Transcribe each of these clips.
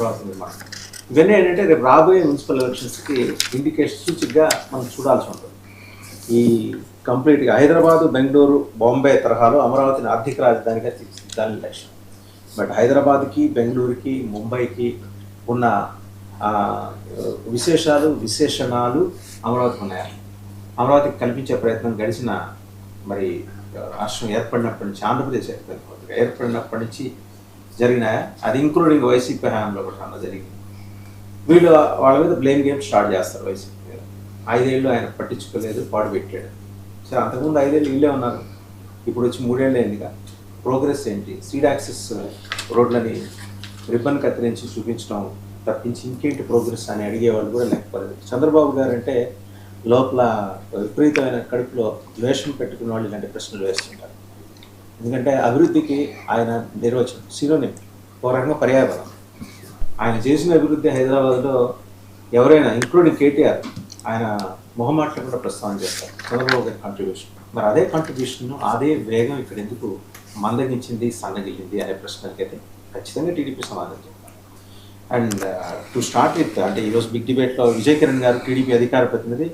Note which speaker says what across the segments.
Speaker 1: నిర్మాణం ఇవన్నీ ఏంటంటే రేపు రాబోయే మున్సిపల్ ఎలక్షన్స్కి ఇండికేషన్ సూచికగా మనం చూడాల్సి ఉంటుంది. ఈ కంప్లీట్గా హైదరాబాదు, బెంగళూరు, బాంబే తరహాలో అమరావతిని ఆర్థిక రాజధానిగా తీర్చిదిద్దాలని లక్ష్యం. బట్ హైదరాబాద్కి, బెంగళూరుకి, ముంబైకి ఉన్న విశేషణాలు అమరావతికి ఉన్నాయి. అమరావతికి కల్పించే ప్రయత్నం గడిచిన మరి రాష్ట్రం ఏర్పడినప్పటి నుంచి, ఆంధ్రప్రదేశ్ ఏర్పడినప్పటి నుంచి జరిగినాయా, అది ఇంక్లూడింగ్ వైసీపీ హయాంలో కూడా జరిగింది. వీళ్ళు వాళ్ళ మీద బ్లేమ్ గేమ్ స్టార్ట్ చేస్తారు. వైసీపీ మీద 5 ఏళ్ళు ఆయన పట్టించుకోలేదు, పాడు పెట్టాడు. సరే, అంతకుముందు 5 ఏళ్ళు ఇల్లే ఉన్నారు, ఇప్పుడు వచ్చి 3 ఏళ్ళు అయిందిగా. ప్రోగ్రెస్ ఏంటి? సీడ్ యాక్సెస్ రోడ్లని రిబ్బన్ కత్తిరించి చూపించడం తప్పించి ఇంకేంటి ప్రోగ్రెస్ అని అడిగేవాళ్ళు కూడా లేకపోలేదు. చంద్రబాబు గారు అంటే లోపల విపరీతమైన కడుపులో ద్వేషం పెట్టుకున్న వాళ్ళు ఇలాంటి ప్రశ్నలు వేస్తుంటారు. ఎందుకంటే అభివృద్ధికి ఆయన నిర్వచనం సినోనిమ్, ఒక రకంగా పర్యాయపదం. ఆయన చేసిన అభివృద్ధి హైదరాబాద్లో ఎవరైనా ఇంక్లూడింగ్ కేటీఆర్ ఆయన మొహమాటకుండా ప్రస్తావన చేస్తారు, చంద్రబాబు గారి కాంట్రిబ్యూషన్. మరి అదే కాంట్రిబ్యూషన్, అదే వేగం ఇక్కడ ఎందుకు మందగించింది, సన్నగిల్లింది అనే ప్రశ్నలకైతే ఖచ్చితంగా టీడీపీ సమాధానం చెప్తారు. అండ్ టు స్టార్ట్ విత్, అంటే ఈరోజు బిగ్ డిబేట్లో విజయ్ కిరణ్ గారు టీడీపీ అధికార ప్రతినిధి,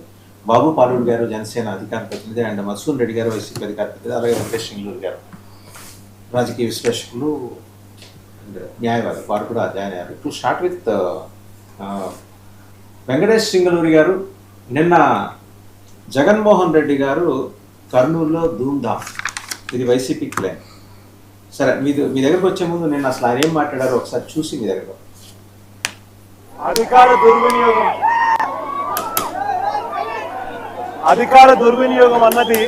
Speaker 1: బాబు పాలూరు గారు జనసేన అధికార ప్రతినిధి, అండ్ మధుసూదన్ రెడ్డి గారు వైసీపీ అధికార ప్రతినిధి, అలాగే వెంకటేష్ సింగళూరు గారు రాజకీయ విశ్లేషకులు అండ్ న్యాయవాది, వారు కూడా జాయిన్ అయ్యారు. To start with Venkatesh Singaluru గారు, నిన్న జగన్మోహన్ రెడ్డి గారు కర్నూలులో ధూమ్ధామ్, ఇది వైసీపీ క్లెయిమ్. సరే, మీ దగ్గరకు వచ్చే ముందు నేను అసలు ఆయన ఏం మాట్లాడారో ఒకసారి చూసి మీ దగ్గర.
Speaker 2: అధికార దుర్వినియోగం అన్నది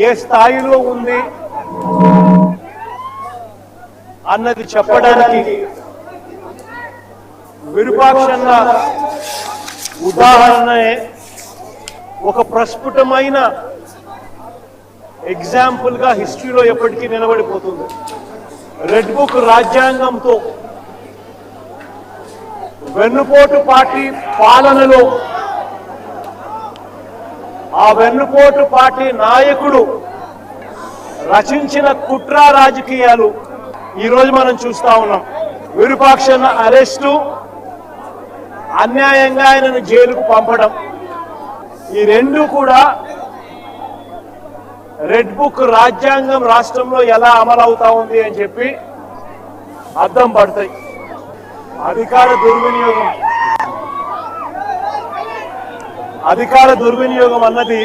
Speaker 2: ఏ స్థాయిలో ఉంది అన్నది చెప్పడానికి విరూపాక్షన్న ఉదాహరణే ఒక ప్రస్ఫుటమైన ఎగ్జాంపుల్ గా హిస్టరీలో ఎప్పటికీ నిలబడిపోతుంది. రెడ్ బుక్ రాజ్యాంగంతో వెన్నుపోటు పార్టీ పాలనలో ఆ వెన్నుపోటు పార్టీ నాయకుడు రచించిన కుట్ర రాజకీయాలు ఈరోజు మనం చూస్తా ఉన్నాం. విరూపాక్షన్న అరెస్టు, అన్యాయంగా ఆయనను జైలుకు పంపడం, ఈ రెండు కూడా రెడ్ బుక్ రాజ్యాంగం రాష్ట్రంలో ఎలా అమలవుతా ఉంది అని చెప్పి అర్థం పడతాయి. అధికార దుర్వినియోగం అన్నది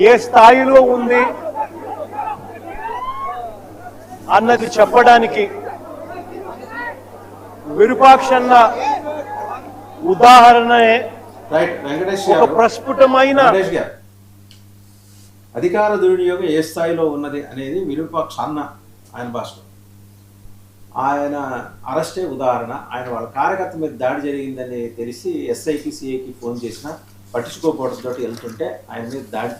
Speaker 2: ఏ స్థాయిలో ఉంది అన్నది చెప్పడానికి విరూపాక్షన్న ఉదాహరణే ఒక ప్రస్ఫుటమైన.
Speaker 1: అధికార దుర్వినియోగం ఏ స్థాయిలో ఉన్నది అనేది విరూపాక్షన్న ఆయన భాషలో, ఆయన అరెస్టే ఉదాహరణ. ఆయన వాళ్ళ కార్యకర్త మీద దాడి జరిగిందని తెలిసి ఎస్ఐకి, సిఐకి ఫోన్ చేసినా పట్టించుకోకపోవడంతో వెళ్తుంటే ఆయన మీద దాడి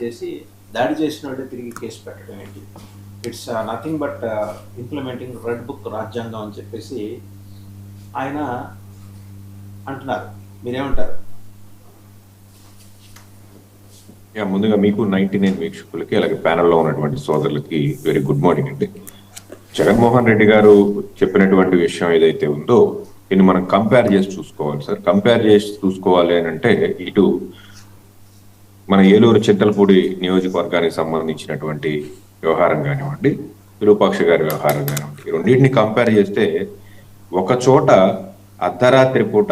Speaker 1: చేసిన వాళ్ళే తిరిగి కేసు పెట్టడం ఏంటి? It's nothing but implementing red book రాజ్యాంగం అని చెప్పేసి ఆయన అంటున్నారు. మీరేమంటారు?
Speaker 3: ముందుగా మీకు 99 వీక్షకులకి, అలాగే ప్యానెల్లో ఉన్నటువంటి సోదరులకి వెరీ గుడ్ మార్నింగ్ అండి. జగన్మోహన్ రెడ్డి గారు చెప్పినటువంటి విషయం ఏదైతే ఉందో దీన్ని మనం కంపేర్ చేసి చూసుకోవాలి సార్. కంపేర్ చేసి చూసుకోవాలి అని అంటే, ఇటు మన ఏలూరు చింతలపూడి నియోజకవర్గానికి సంబంధించినటువంటి వ్యవహారం కానివ్వండి, విరూపాక్ష గారి వ్యవహారం కానివ్వండి, ఈ రెండింటిని కంపేర్ చేస్తే ఒక చోట అర్ధరాత్రి పూట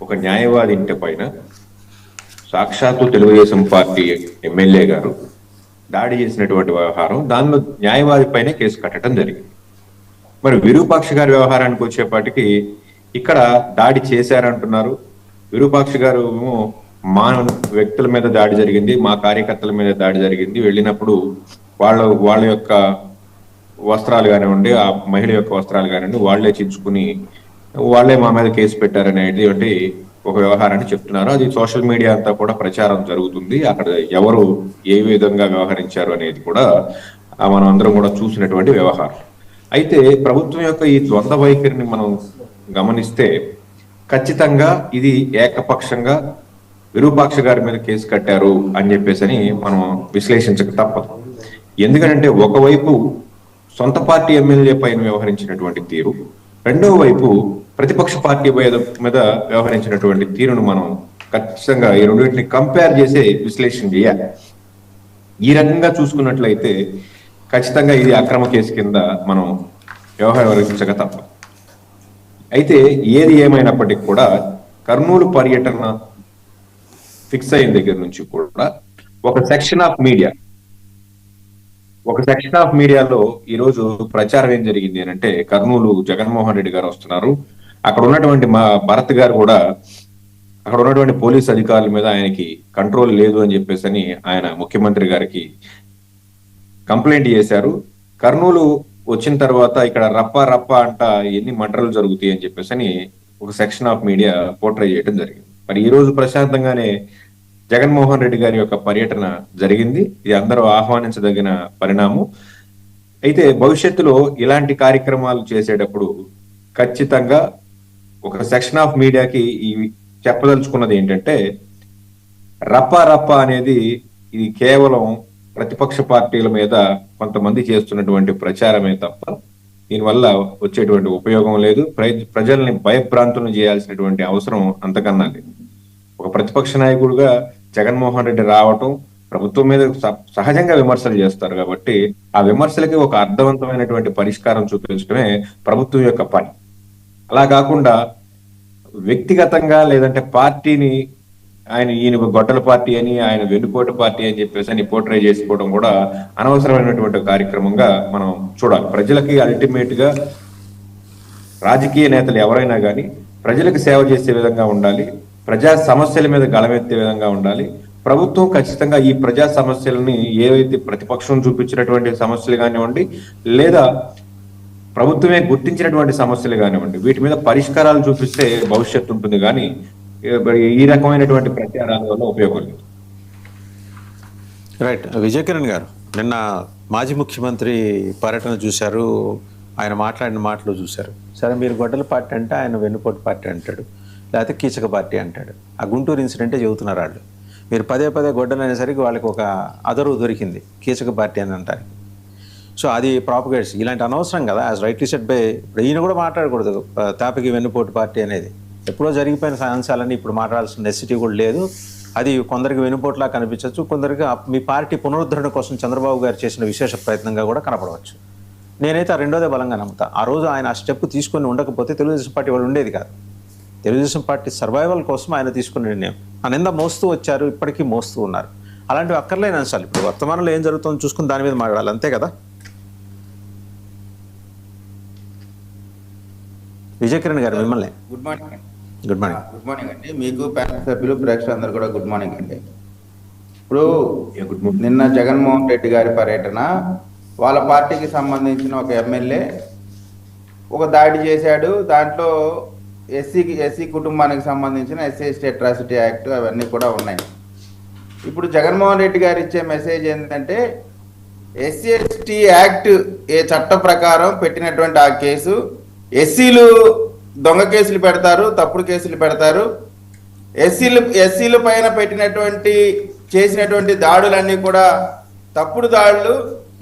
Speaker 3: ఒక న్యాయవాది ఇంటి పైన సాక్షాత్తు తెలుగుదేశం పార్టీ ఎమ్మెల్యే గారు దాడి చేసినటువంటి వ్యవహారం, దానిలో న్యాయవాది పైన కేసు కట్టడం జరిగింది. మరి విరూపాక్ష గారి వ్యవహారానికి వచ్చేపాటికి ఇక్కడ దాడి చేశారంటున్నారు. విరూపాక్ష గారు మా వ్యక్తుల మీద దాడి జరిగింది, మా కార్యకర్తల మీద దాడి జరిగింది, వెళ్ళినప్పుడు వాళ్ళ యొక్క వస్త్రాలు కానివ్వండి, ఆ మహిళ యొక్క వస్త్రాలు కానివ్వండి, వాళ్లే చించుకుని వాళ్లే మా మీద కేసు పెట్టారనేటువంటి ఒక వ్యవహారాన్ని చెప్తున్నారు. అది సోషల్ మీడియా అంతా కూడా ప్రచారం జరుగుతుంది. అక్కడ ఎవరు ఏ విధంగా వ్యవహరించారు అనేది కూడా మనం అందరం కూడా చూసినటువంటి వ్యవహారం. అయితే ప్రభుత్వం యొక్క ఈ ద్వంద్వ వైఖరిని మనం గమనిస్తే ఖచ్చితంగా ఇది ఏకపక్షంగా విరూపాక్ష గారి మీద కేసు కట్టారు అని చెప్పేసి మనం విశ్లేషించక తప్పదు. ఎందుకంటే ఒకవైపు సొంత పార్టీ ఎమ్మెల్యే పైన వ్యవహరించినటువంటి తీరు, రెండో వైపు ప్రతిపక్ష పార్టీ మీద వ్యవహరించినటువంటి తీరును మనం ఖచ్చితంగా ఈ రెండింటిని కంపేర్ చేసే విశ్లేషణ చేయాలి. ఈ రకంగా చూసుకున్నట్లయితే ఖచ్చితంగా ఇది అక్రమ కేసు కింద మనం వ్యవహరించక తప్ప. అయితే ఏది ఏమైనప్పటికీ కూడా కర్నూలు పర్యటన ఫిక్స్ అయిన దగ్గర నుంచి కూడా ఒక సెక్షన్ ఆఫ్ మీడియాలో ఈ రోజు ప్రచారం ఏం జరిగింది అని అంటే, కర్నూలు జగన్మోహన్ రెడ్డి గారు వస్తున్నారు, అక్కడ ఉన్నటువంటి మా భరత్ గారు కూడా అక్కడ ఉన్నటువంటి పోలీస్ అధికారుల మీద ఆయనకి కంట్రోల్ లేదు అని చెప్పేసి అని ఆయన ముఖ్యమంత్రి గారికి కంప్లైంట్ చేశారు. కర్నూలు వచ్చిన తర్వాత ఇక్కడ రప్ప అంట ఎన్ని మర్డర్లు జరుగుతాయి అని చెప్పేసి అని ఒక సెక్షన్ ఆఫ్ మీడియా పోర్ట్రే చేయడం జరిగింది. మరి ఈ రోజు ప్రశాంతంగానే జగన్మోహన్ రెడ్డి గారి యొక్క పర్యటన జరిగింది. ఇది అందరూ ఆహ్వానించదగిన పరిణామం. అయితే భవిష్యత్తులో ఇలాంటి కార్యక్రమాలు చేసేటప్పుడు ఖచ్చితంగా ఒక సెక్షన్ ఆఫ్ మీడియాకి ఈ చెప్పదలుచుకున్నది ఏంటంటే, రప్ప అనేది ఇది కేవలం ప్రతిపక్ష పార్టీల మీద కొంతమంది చేస్తున్నటువంటి ప్రచారమే తప్ప దీనివల్ల వచ్చేటువంటి ఉపయోగం లేదు. ప్రజల్ని భయభ్రాంతులను చేయాల్సినటువంటి అవసరం అంతకన్నా లేదు. ఒక ప్రతిపక్ష నాయకుడిగా జగన్మోహన్ రెడ్డి రావటం, ప్రభుత్వం మీద సహజంగా విమర్శలు చేస్తారు కాబట్టి ఆ విమర్శలకి ఒక అర్థవంతమైనటువంటి పరిష్కారం చూపించడమే ప్రభుత్వం యొక్క పని. అలా కాకుండా వ్యక్తిగతంగా లేదంటే పార్టీని ఈయన గొడ్డల పార్టీ అని, ఆయన వెన్నుపోటు పార్టీ అని చెప్పేసి అని పోర్ట్రే చేసుకోవడం కూడా అనవసరమైనటువంటి కార్యక్రమంగా మనం చూడాలి. ప్రజలకి అల్టిమేట్ గా రాజకీయ నేతలు ఎవరైనా కానీ ప్రజలకు సేవ చేసే విధంగా ఉండాలి, ప్రజా సమస్యల మీద గళమెత్తే విధంగా ఉండాలి. ప్రభుత్వం ఖచ్చితంగా ఈ ప్రజా సమస్యలని ఏవైతే ప్రతిపక్షం చూపించినటువంటి సమస్యలు కానివ్వండి, లేదా ప్రభుత్వమే గుర్తించినటువంటి సమస్యలు కానివ్వండి, వీటి మీద పరిష్కారాలు చూపిస్తే భవిష్యత్తు ఉంటుంది. కానీ ఈ రకమైనటువంటి ప్రచారాల వల్ల ఉపయోగం లేదు.
Speaker 1: రైట్. విజయ్ కిరణ్ గారు, నిన్న మాజీ ముఖ్యమంత్రి పర్యటన చూశారు, ఆయన మాట్లాడిన మాటలు చూశారు. సరే, మీరు గొడ్డల పార్టీ అంటే ఆయన వెన్నుపోటు పార్టీ అంటాడు, లేకపోతే కీచక పార్టీ అంటాడు. ఆ గుంటూరు ఇన్సిడెంటే చెబుతున్నారు వాళ్ళు. మీరు పదే గొడ్డలు అనేసరికి వాళ్ళకి ఒక అదరు దొరికింది, కీచక పార్టీ అని అంటారు. సో అది ప్రాపగేట్స్ ఇలాంటి అనవసరం కదా. యాజ్ రైట్లీ సెడ్ బై, ఇప్పుడు ఈయన కూడా మాట్లాడకూడదు తాపికి వెన్నుపోటు పార్టీ అనేది. ఎప్పుడో జరిగిపోయిన అంశాలన్నీ ఇప్పుడు మాట్లాడాల్సిన నెసిటీ కూడా లేదు. అది కొందరికి వెన్నుపోటులా కనిపించవచ్చు, కొందరికి మీ పార్టీ పునరుద్ధరణ కోసం చంద్రబాబు గారు చేసిన విశేష ప్రయత్నంగా కూడా కనపడవచ్చు. నేనైతే ఆ రెండోదే బలంగా నమ్ముతా. ఆ రోజు ఆయన ఆ స్టెప్ తీసుకొని ఉండకపోతే తెలుగుదేశం పార్టీ వాళ్ళు ఉండేది కాదు. తెలుగుదేశం పార్టీ సర్వైవల్ కోసం ఆయన తీసుకున్న నిర్ణయం. ఆ నింద మోస్తూ వచ్చారు, ఇప్పటికీ మోస్తూ ఉన్నారు. అలాంటివి అక్కర్లేని అంశాలు. ఇప్పుడు వర్తమానంలో ఏం జరుగుతుందో చూసుకుని దాని మీద మాట్లాడాలి, అంతే కదా. విజయ్ కిరణ్ గారు, మిమ్మల్ని
Speaker 4: గుడ్ మార్నింగ్ అండి.
Speaker 1: Good morning.
Speaker 4: గుడ్ మార్నింగ్ అండి. మీకు ప్యానల్ సభ్యులు, ప్రేక్షకులందరూ కూడా గుడ్ మార్నింగ్ అండి. ఇప్పుడు నిన్న జగన్మోహన్ రెడ్డి గారి పర్యటన, వాళ్ళ పార్టీకి సంబంధించిన ఒక ఎమ్మెల్యే ఒక దాడి చేశాడు. దాంట్లో ఎస్సీ కుటుంబానికి సంబంధించిన ఎస్సీ అట్రాసిటీ యాక్ట్ అవన్నీ కూడా ఉన్నాయి. ఇప్పుడు జగన్మోహన్ రెడ్డి గారు ఇచ్చే మెసేజ్ ఏంటంటే, ఎస్సీ యాక్ట్ ఏ చట్ట ప్రకారం పెట్టినటువంటి ఆ కేసు, ఎస్సీలు దొంగ కేసులు పెడతారు, తప్పుడు కేసులు పెడతారు. ఎస్సీల పైన చేసినటువంటి దాడులన్నీ కూడా తప్పుడు దాడులు.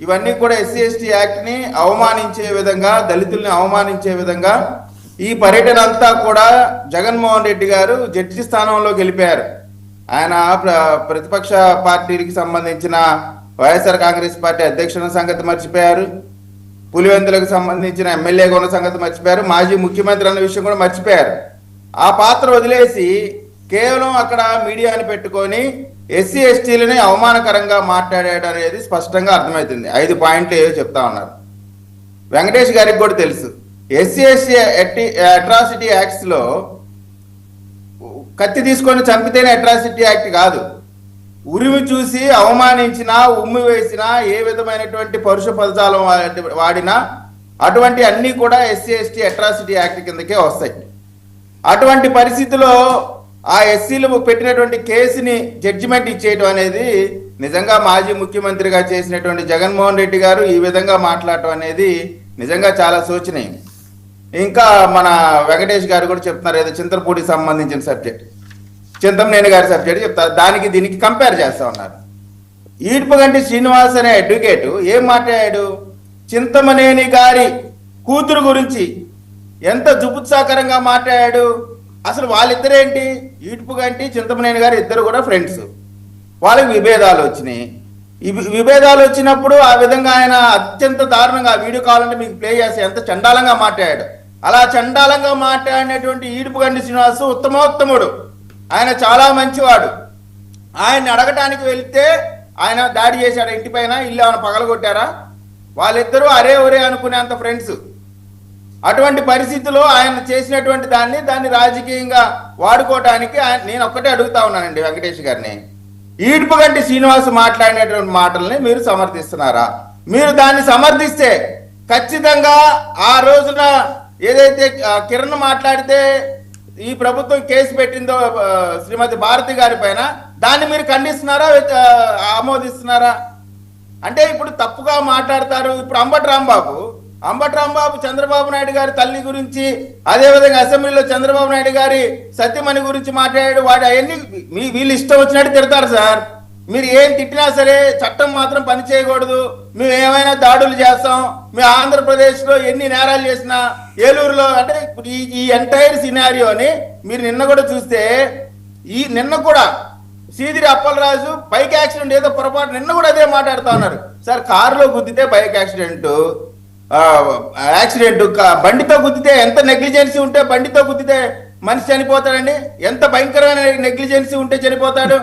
Speaker 4: ఇవన్నీ కూడా ఎస్సీ యాక్ట్ని అవమానించే విధంగా, దళితుల్ని అవమానించే విధంగా ఈ పర్యటన అంతా కూడా జగన్మోహన్ రెడ్డి గారు జడ్జి స్థానంలో గెలిపారు. ఆయన ప్రతిపక్ష పార్టీకి సంబంధించిన వైఎస్ఆర్ కాంగ్రెస్ పార్టీ అధ్యక్షుల సంగతి మర్చిపోయారు, పులివెందులకు సంబంధించిన ఎమ్మెల్యేగా ఉన్న సంగతి మర్చిపోయారు, మాజీ ముఖ్యమంత్రి అన్న విషయం కూడా మర్చిపోయారు. ఆ పాత్ర వదిలేసి కేవలం అక్కడ మీడియాని పెట్టుకొని ఎస్సీ ఎస్టీలని అవమానకరంగా మాట్లాడాడు అనేది స్పష్టంగా అర్థమవుతుంది. 5 పాయింట్లు ఏవో చెప్తా ఉన్నారు. వెంకటేష్ గారికి కూడా తెలుసు, ఎస్సీ అట్రాసిటీ యాక్ట్స్లో కత్తి తీసుకొని చంపితేనే అట్రాసిటీ యాక్ట్ కాదు. ఉరిమి చూసి అవమానించినా, ఉమ్మి వేసినా, ఏ విధమైనటువంటి పరుష పదజాలం వాడినా అటువంటి అన్నీ కూడా ఎస్సీ అట్రాసిటీ యాక్ట్ కిందకే వస్తాయి. అటువంటి పరిస్థితిలో ఆ ఎస్సీలు పెట్టినటువంటి కేసుని జడ్జిమెంట్ ఇచ్చేయడం అనేది నిజంగా మాజీ ముఖ్యమంత్రిగా చేసినటువంటి జగన్మోహన్ రెడ్డి గారు ఈ విధంగా మాట్లాడటం అనేది నిజంగా చాలా శోచనీయం. ఇంకా మన వెంకటేష్ గారు కూడా చెప్తున్నారు, ఏదో చింతలపూడికి సంబంధించిన సబ్జెక్ట్, చింతమనేని గారి సబ్జెక్ట్ చెప్తారు, దీనికి కంపేర్ చేస్తా ఉన్నారు. ఈడ్పుగంటి శ్రీనివాస్ అనే అడ్వకేటు ఏం మాట్లాడాడు? చింతమనేని గారి కూతురు గురించి ఎంత జుపుత్సాకరంగా మాట్లాడాడు. అసలు వాళ్ళిద్దరేంటి? ఈడ్పుగంటి చింతమనేని గారు ఇద్దరు కూడా ఫ్రెండ్స్. వాళ్ళకి విభేదాలు వచ్చినాయి. ఈ విభేదాలు వచ్చినప్పుడు ఆ విధంగా ఆయన అత్యంత దారుణంగా వీడియో కావాలంటే మీకు ప్లే చేస్తే ఎంత చండాలంగా మాట్లాడాడు. అలా చండాలంగా మాట్లాడినటువంటి ఈడ్పుగంటి శ్రీనివాసు ఉత్తమోత్తముడు, ఆయన చాలా మంచివాడు. ఆయన్ని అడగటానికి వెళ్తే ఆయన దాడి చేశాడు ఇంటిపైన. ఇల్లు ఏమైనా పగలగొట్టారా? వాళ్ళిద్దరూ అరే ఒరే అనుకునేంత ఫ్రెండ్స్. అటువంటి పరిస్థితిలో ఆయన చేసినటువంటి దాన్ని రాజకీయంగా వాడుకోవడానికి నేను ఒక్కటే అడుగుతా ఉన్నానండి వెంకటేష్ గారిని, ఈడ్పుగంటి శ్రీనివాస్ మాట్లాడినటువంటి మాటల్ని మీరు సమర్థిస్తున్నారా? మీరు దాన్ని సమర్థిస్తే ఖచ్చితంగా ఆ రోజున ఏదైతే కిరణ్ మాట్లాడితే ఈ ప్రభుత్వం కేసు పెట్టిందో శ్రీమతి భారతి గారి పైన, దాన్ని మీరు ఖండిస్తున్నారా, ఆమోదిస్తున్నారా? అంటే ఇప్పుడు తప్పుగా మాట్లాడతారు. ఇప్పుడు అంబటి రాంబాబు చంద్రబాబు నాయుడు గారి తల్లి గురించి, అదేవిధంగా అసెంబ్లీలో చంద్రబాబు నాయుడు గారి సత్యమణి గురించి మాట్లాడాడు. వాడు అవన్నీ వీళ్ళు ఇష్టం వచ్చినట్టు తిడతారు సార్. మీరు ఏం తిట్టినా సరే చట్టం మాత్రం పని చేయకూడదు. మేము ఏమైనా దాడులు చేస్తాం. మేము ఆంధ్రప్రదేశ్లో ఎన్ని నేరాలు చేసినా, ఏలూరులో అంటే ఈ ఎంటైర్ సినారియోని మీరు నిన్న కూడా చూస్తే, నిన్న కూడా సీదిరి అప్పలరాజు బైక్ యాక్సిడెంట్ ఏదో పొరపాటు, నిన్న కూడా అదే మాట్లాడుతూ ఉన్నారు. సార్ కారులో గుద్దితే బైక్ యాక్సిడెంట్, బండితో గుద్దితే ఎంత నెగ్లిజెన్సీ ఉంటే, బండితో గుద్దితే మనిషి చనిపోతాడండి. ఎంత భయంకరమైన నెగ్లిజెన్సీ ఉంటే చనిపోతాడు.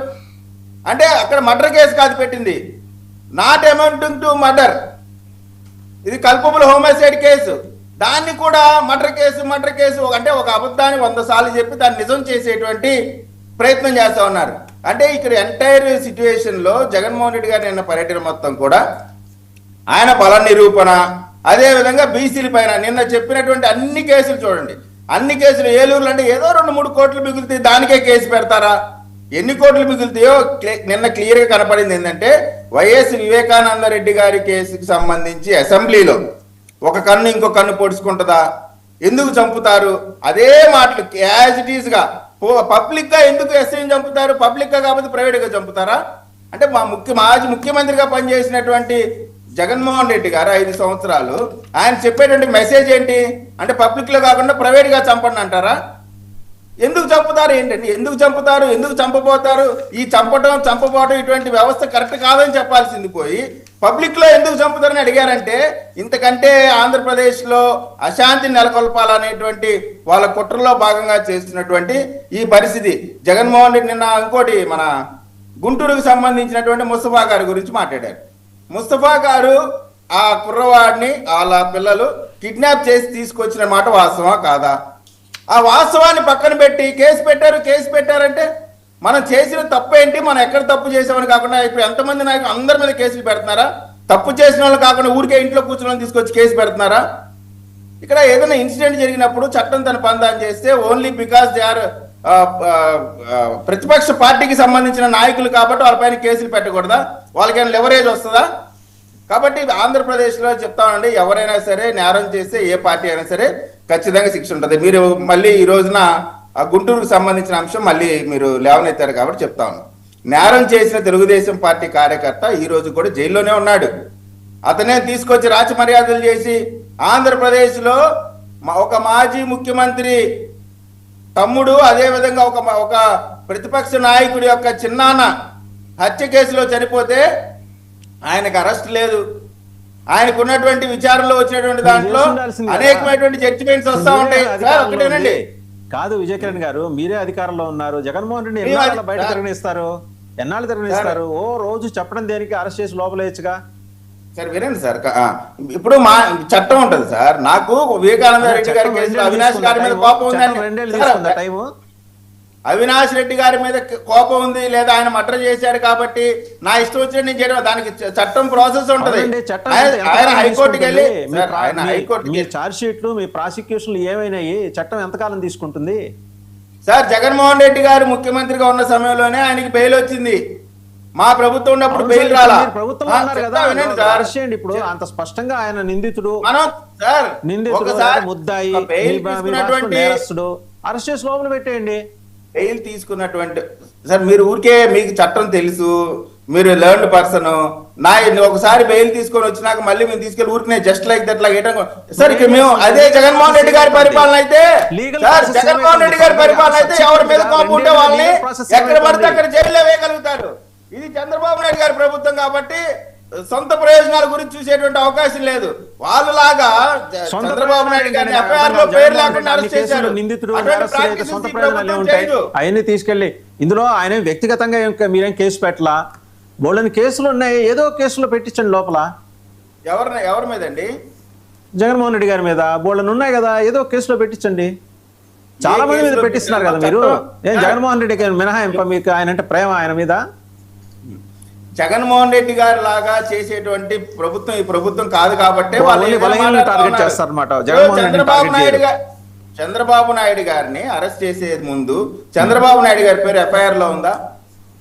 Speaker 4: అంటే అక్కడ మర్డర్ కేసు కాదు పెట్టింది, నాట్ అమౌంటింగ్ టు మర్డర్, ఇది కల్పబుల్ హోమిసైడ్ కేసు. దాన్ని కూడా మర్డర్ కేసు అంటే ఒక అబద్ధాన్ని 100 సార్లు చెప్పి దాన్ని నిజం చేసేటువంటి ప్రయత్నం చేస్తా ఉన్నారు. అంటే ఇక్కడ ఎంటైర్ సిచ్యువేషన్లో జగన్మోహన్ రెడ్డి గారి నిన్న పర్యటన మొత్తం కూడా ఆయన బల నిరూపణ, అదేవిధంగా బీసీల పైన నిన్న చెప్పినటువంటి అన్ని కేసులు చూడండి. అన్ని కేసులు ఏలూరులో అంటే ఏదో 2-3 కోట్లు మిగులుతాయి, దానికే కేసు పెడతారా? ఎన్ని కోట్లు మిగులుతాయో నిన్న క్లియర్గా కనపడింది. ఏంటంటే వైఎస్ వివేకానంద రెడ్డి గారి కేసుకు సంబంధించి అసెంబ్లీలో ఒక కన్ను ఇంకో కన్ను పొడుచుకుంటుందా? ఎందుకు చంపుతారు? అదే మాటలు యాజ్ ఇట్ ఈస్గా పబ్లిక్గా ఎందుకు ఎస్ఐని చంపుతారు? పబ్లిక్గా కాకపోతే ప్రైవేట్గా చంపుతారా? అంటే మాజీ ముఖ్యమంత్రిగా పనిచేసినటువంటి జగన్మోహన్ రెడ్డి గారు 5 సంవత్సరాలు ఆయన చెప్పేటువంటి మెసేజ్ ఏంటి అంటే పబ్లిక్లో కాకుండా ప్రైవేట్గా చంపండి అంటారా? ఎందుకు చంపుతారు ఏంటండి? ఎందుకు చంపుతారు? ఎందుకు చంపబోతారు? ఈ చంపబోవడం ఇటువంటి వ్యవస్థ కరెక్ట్ కాదని చెప్పాల్సింది పోయి పబ్లిక్లో ఎందుకు చంపుతారని అడిగారంటే, ఇంతకంటే ఆంధ్రప్రదేశ్లో అశాంతిని నెలకొల్పాలనేటువంటి వాళ్ళ కుట్రలో భాగంగా చేస్తున్నటువంటి ఈ పరిస్థితి. జగన్మోహన్ రెడ్డి నిన్న ఇంకోటి మన గుంటూరుకు సంబంధించినటువంటి ముస్తఫా గారి గురించి మాట్లాడారు. ముస్తఫా గారు ఆ కుర్రవాడిని వాళ్ళ పిల్లలు కిడ్నాప్ చేసి తీసుకొచ్చిన మాట వాస్తవా కాదా? ఆ వాస్తవాన్ని పక్కన పెట్టి కేసు పెట్టారంటే మనం చేసిన తప్పు ఏంటి, మనం ఎక్కడ తప్పు చేసామని కాకుండా ఇప్పుడు ఎంతమంది నాయకులు అందరి మీద కేసులు పెడుతున్నారా? తప్పు చేసిన వాళ్ళు కాకుండా ఊరికే ఇంట్లో కూర్చొని తీసుకొచ్చి కేసు పెడుతున్నారా? ఇక్కడ ఏదైనా ఇన్సిడెంట్ జరిగినప్పుడు చట్టం తన పని చేస్తే ఓన్లీ బికాస్ దే ఆర్ ప్రతిపక్ష పార్టీకి సంబంధించిన నాయకులు కాబట్టి వాళ్ళపైన కేసులు పెట్టకూడదా? వాళ్ళకైనా లెవరేజ్ వస్తుందా? కాబట్టి ఆంధ్రప్రదేశ్లో చెప్తామండి, ఎవరైనా సరే నేరం చేస్తే ఏ పార్టీ అయినా సరే ఖచ్చితంగా శిక్ష ఉంటుంది. మీరు మళ్ళీ ఈ రోజున ఆ గుంటూరుకు సంబంధించిన అంశం మళ్ళీ మీరు లేవనెత్తారు కాబట్టి చెప్తాను. నేరం చేసిన తెలుగుదేశం పార్టీ కార్యకర్త ఈ రోజు కూడా జైల్లోనే ఉన్నాడు. అతనే తీసుకొచ్చి రాచమర్యాదలు చేసి ఆంధ్రప్రదేశ్లో ఒక మాజీ ముఖ్యమంత్రి తమ్ముడు, అదేవిధంగా ఒక ప్రతిపక్ష నాయకుడి యొక్క చిన్నాన్న హత్య కేసులో చనిపోతే ఆయనకు అరెస్ట్ లేదు. ఆయనకు ఉన్నటువంటి విచారణలో వచ్చినటువంటి దాంట్లో అనేకమైనటువంటి జడ్జిమెంట్స్ వస్తా ఉంటాయి. ఒకటేనండి
Speaker 1: కాదు విజయ్ కిరణ్ గారు, మీరే అధికారంలో ఉన్నారు. జగన్మోహన్ రెడ్డి ఎన్నాళ్ళు బయట తిరగనిస్తారు? ఓ రోజు చెప్పడం దేనికి? అరెస్ట్ చేసి లోపలేయచ్చుగా.
Speaker 4: సార్ వినండి సార్, ఇప్పుడు మా చట్టం ఉంటది సార్. నాకు వివేకానంద రెడ్డి గారి కేసులో అవినాష్ గారి మీద కోపం ఉందని, అవినాష్ రెడ్డి గారి మీద కోపం ఉంది లేదా ఆయన మర్డర్ చేశారు కాబట్టి నా ఇష్టం వచ్చినట్టు నేను చేయడం, దానికి చట్టం ప్రాసెస్ ఉంటది. ఆయన హైకోర్టుకి వెళ్ళి
Speaker 1: మీ ఛార్జ్ షీట్లు మీ ప్రాసిక్యూషన్లు ఏమైనాయి? చట్టం ఎంతకాలం తీసుకుంటుంది
Speaker 4: సార్? జగన్మోహన్ రెడ్డి గారు ముఖ్యమంత్రిగా ఉన్న సమయంలోనే ఆయనకి బెయిల్ వచ్చింది. మా ప్రభుత్వం ఉన్నప్పుడు బెయిల్ రాలా?
Speaker 1: ప్రభుత్వం అన్నారు కదా, అరెస్ట్ చేయండి. ఇప్పుడు అంత స్పష్టంగా ఆయన నిందితుడు ముద్దాయి అరెస్ట్ చేసి లోపల పెట్టేయండి.
Speaker 4: బెయిల్ తీసుకున్నటువంటి సార్, మీరు ఊరికే మీకు చట్టం తెలుసు, మీరు లెర్న్డ్ పర్సన్ ఒకసారి బెయిల్ తీసుకొని వచ్చినాక మళ్ళీ మేము తీసుకెళ్లి ఊరికి జస్ట్ లైక్ దట్ లాగా సార్ మేము అదే జగన్మోహన్ రెడ్డి గారి పరిపాలన అయితే సార్ జగన్మోహన్ రెడ్డి గారి పరిపాలన అయితే ఎవరి మీద కోపం ఉంటే వాళ్ళని ఎక్కడ పడితే అక్కడ జైల్లో వేయగలుగుతారు. ఇది చంద్రబాబు నాయుడు గారి ప్రభుత్వం కాబట్టి సొంత ప్రయోజనాల గురించి చూసేటువంటి అవకాశం లేదు. వాళ్ళలాగా చంద్రబాబు నాయుడు గారిని ఎఫ్ఐఆర్ లో పేరు లేకుండా అరెస్ట్ చేశారు.
Speaker 2: సొంత ప్రయోజనాలు ఏముంటాయి అవన్నీ తీసుకెళ్లి ఇందులో ఆయన వ్యక్తిగతంగా మీరేం కేసు పెట్టలా, బోళ్ళని కేసులు ఉన్నాయి, ఏదో కేసులో పెట్టించండి లోపల.
Speaker 4: ఎవరి మీద అండి?
Speaker 2: జగన్మోహన్ రెడ్డి గారి మీద బోళ్ళని ఉన్నాయి కదా, ఏదో కేసులో పెట్టించండి. చాలా మంది మీద పెట్టిస్తున్నారు కదా మీరు. ఏం జగన్మోహన్ రెడ్డి గారి మినహాయింప మీకు ఆయన అంటే ప్రేమ ఆయన మీద?
Speaker 4: జగన్మోహన్ రెడ్డి గారి లాగా చేసేటువంటి ప్రభుత్వం ఈ ప్రభుత్వం కాదు కాబట్టి చంద్రబాబు నాయుడు గారిని అరెస్ట్ చేసే ముందు చంద్రబాబు నాయుడు గారి పేరు ఎఫ్ఐఆర్ లో ఉందా?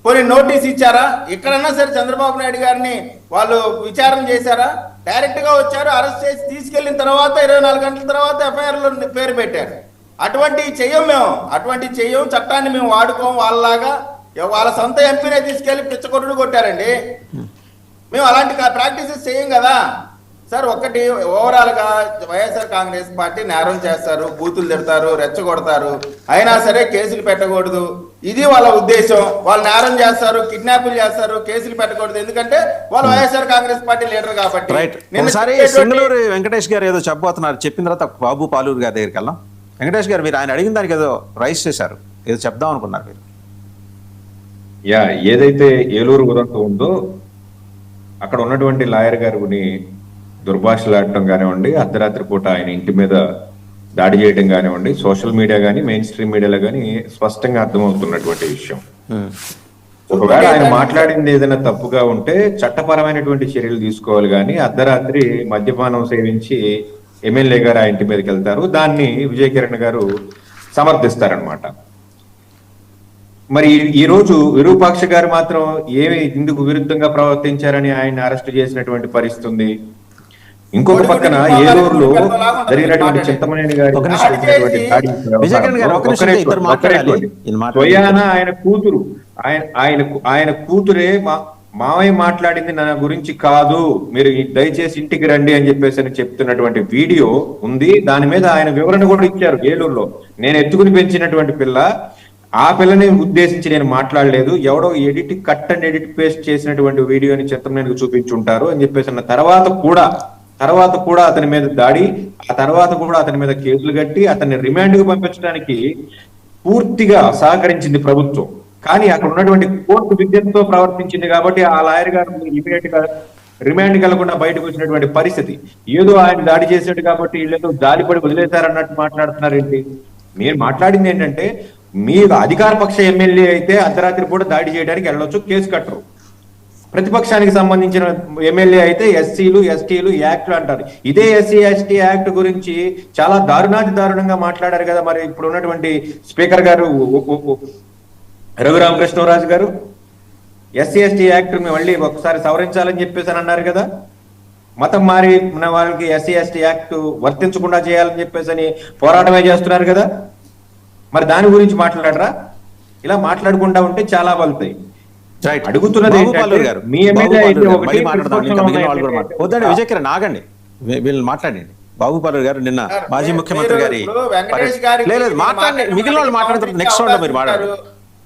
Speaker 4: పోనీ నోటీస్ ఇచ్చారా? ఎక్కడన్నా సరే చంద్రబాబు నాయుడు గారిని వాళ్ళు విచారణ చేశారా? డైరెక్ట్ గా వచ్చారు, అరెస్ట్ చేసి తీసుకెళ్లిన తర్వాత 24 గంటల తర్వాత ఎఫ్ఐఆర్ లో పేరు పెట్టారు. అటువంటి చెయ్యం మేము, అటువంటి చెయ్యం. చట్టాన్ని మేము వాడుకోం. వాళ్ళలాగా వాళ్ళ సొంత ఎంపీనే తీసుకెళ్లి పిచ్చకొట్టుడు కొట్టారండి. మేము అలాంటి ప్రాక్టీసెస్ చేయం కదా సార్. ఒకటి ఓవరాల్ గా వైఎస్ఆర్ కాంగ్రెస్ పార్టీ నేరం చేస్తారు, బూతులు తిడతారు, రెచ్చగొడతారు, అయినా సరే కేసులు పెట్టకూడదు. ఇది వాళ్ళ ఉద్దేశం. వాళ్ళు నేరం చేస్తారు, కిడ్నాపులు చేస్తారు, కేసులు పెట్టకూడదు. ఎందుకంటే వాళ్ళు వైఎస్ఆర్ కాంగ్రెస్ పార్టీ లీడర్ కాబట్టి.
Speaker 2: ఒకసారి సింగళూరు వెంకటేష్ గారు ఏదో చెప్పబోతున్నారు, చెప్పిన తర్వాత బాబు పాలూరు గారి దగ్గరికి వెళ్దాం. వెంకటేష్ గారు, మీరు ఆయన అడిగిన దానికి ఏదో రైస్ చేశారు, ఏదో చెప్దాం అనుకున్నారు మీరు.
Speaker 3: ఏదైతే ఏలూరు ఉదంతం ఉందో అక్కడ ఉన్నటువంటి లాయర్ గారిని దుర్భాషలాడటం కానివ్వండి, అర్ధరాత్రి పూట ఆయన ఇంటి మీద దాడి చేయడం కానివ్వండి, సోషల్ మీడియా కానీ మెయిన్ స్ట్రీమ్ మీడియాలో కానీ స్పష్టంగా అర్థమవుతున్నటువంటి విషయం. ఒకవేళ ఆయన మాట్లాడింది ఏదైనా తప్పుగా ఉంటే చట్టపరమైనటువంటి చర్యలు తీసుకోవాలి, కానీ అర్ధరాత్రి మద్యపానం సేవించి ఎమ్మెల్యే గారు ఆ ఇంటి మీదకి వెళ్తారు, దాన్ని విజయ్ కిరణ్ గారు సమర్థిస్తారనమాట. మరి ఈ రోజు విరూపాక్ష గారు మాత్రం ఏమి ఇందుకు విరుద్ధంగా ప్రవర్తించారని ఆయన అరెస్ట్ చేసినటువంటి పరిస్థితి ఉంది. ఇంకొక పక్కన ఏలూరులో జరిగినటువంటి చింతమనేని గారి స్వయాన ఆయన కూతురే మావయ్య మాట్లాడింది నా గురించి కాదు, మీరు దయచేసి ఇంటికి రండి అని చెప్పేసి అని చెప్తున్నటువంటి వీడియో ఉంది. దాని మీద ఆయన వివరణ కూడా ఇచ్చారు. ఏలూరులో నేను ఎత్తుకుని పెంచినటువంటి పిల్ల, ఆ పిల్లని ఉద్దేశించి నేను మాట్లాడలేదు, ఎవడో కట్ అండ్ ఎడిట్ పేస్ట్ చేసినటువంటి వీడియోని చింతమనేనికి చూపించుంటారు అని చెప్పేసి అన్న తర్వాత కూడా అతని మీద దాడి, ఆ తర్వాత కూడా అతని మీద కేసులు కట్టి అతన్ని రిమాండ్ కు పంపించడానికి పూర్తిగా సహకరించింది ప్రభుత్వం. కానీ అక్కడ ఉన్నటువంటి కోర్టు విజ్ఞతతో ప్రవర్తించింది కాబట్టి ఆ లాయర్ గారు ఇమీడియట్ గా రిమాండ్ కలగకుండా బయటకు వచ్చినటువంటి పరిస్థితి. ఏదో ఆయన దాడి చేసాడు కాబట్టి వీళ్ళేదో జాలిపడి వదిలేశారన్నట్టు మాట్లాడుతున్నారేంటి? మీరు మాట్లాడింది ఏంటంటే, మీరు అధికార పక్ష ఎమ్మెల్యే అయితే అర్ధరాత్రి కూడా దాడి చేయడానికి వెళ్ళొచ్చు, కేసు కట్టరు. ప్రతిపక్షానికి సంబంధించిన ఎమ్మెల్యే అయితే ఎస్సీలు ఎస్టీలు యాక్ట్లు అంటారు. ఇదే ఎస్సీ ఎస్టీ యాక్ట్ గురించి చాలా దారుణంగా మాట్లాడారు కదా మరి ఇప్పుడు ఉన్నటువంటి స్పీకర్ గారు రఘురామకృష్ణరాజు గారు. ఎస్సీ ఎస్టీ యాక్ట్ మళ్ళీ ఒకసారి సవరించాలని చెప్పేసి అని అన్నారు కదా. మతం మారి వాళ్ళకి ఎస్సీ ఎస్టీ యాక్ట్ వర్తించకుండా చేయాలని చెప్పేసి అని పోరాటమే చేస్తున్నారు కదా. మరి దాని గురించి మాట్లాడరా? ఇలా మాట్లాడకుండా ఉంటే చాలా బలుతాయి. అడుగుతున్నది మీ ఎమ్మెల్యే
Speaker 2: విజయ్ కిరణ్ ఆగండి, వీళ్ళు మాట్లాడండి. బాబు పాలూరు గారు నిన్న మాజీ ముఖ్యమంత్రి గారి లేదు మాట్లాడండి, మిగిలిన వాళ్ళు మాట్లాడిన తర్వాత నెక్స్ట్ రౌండ్ లో మీరు మాట్లాడారు.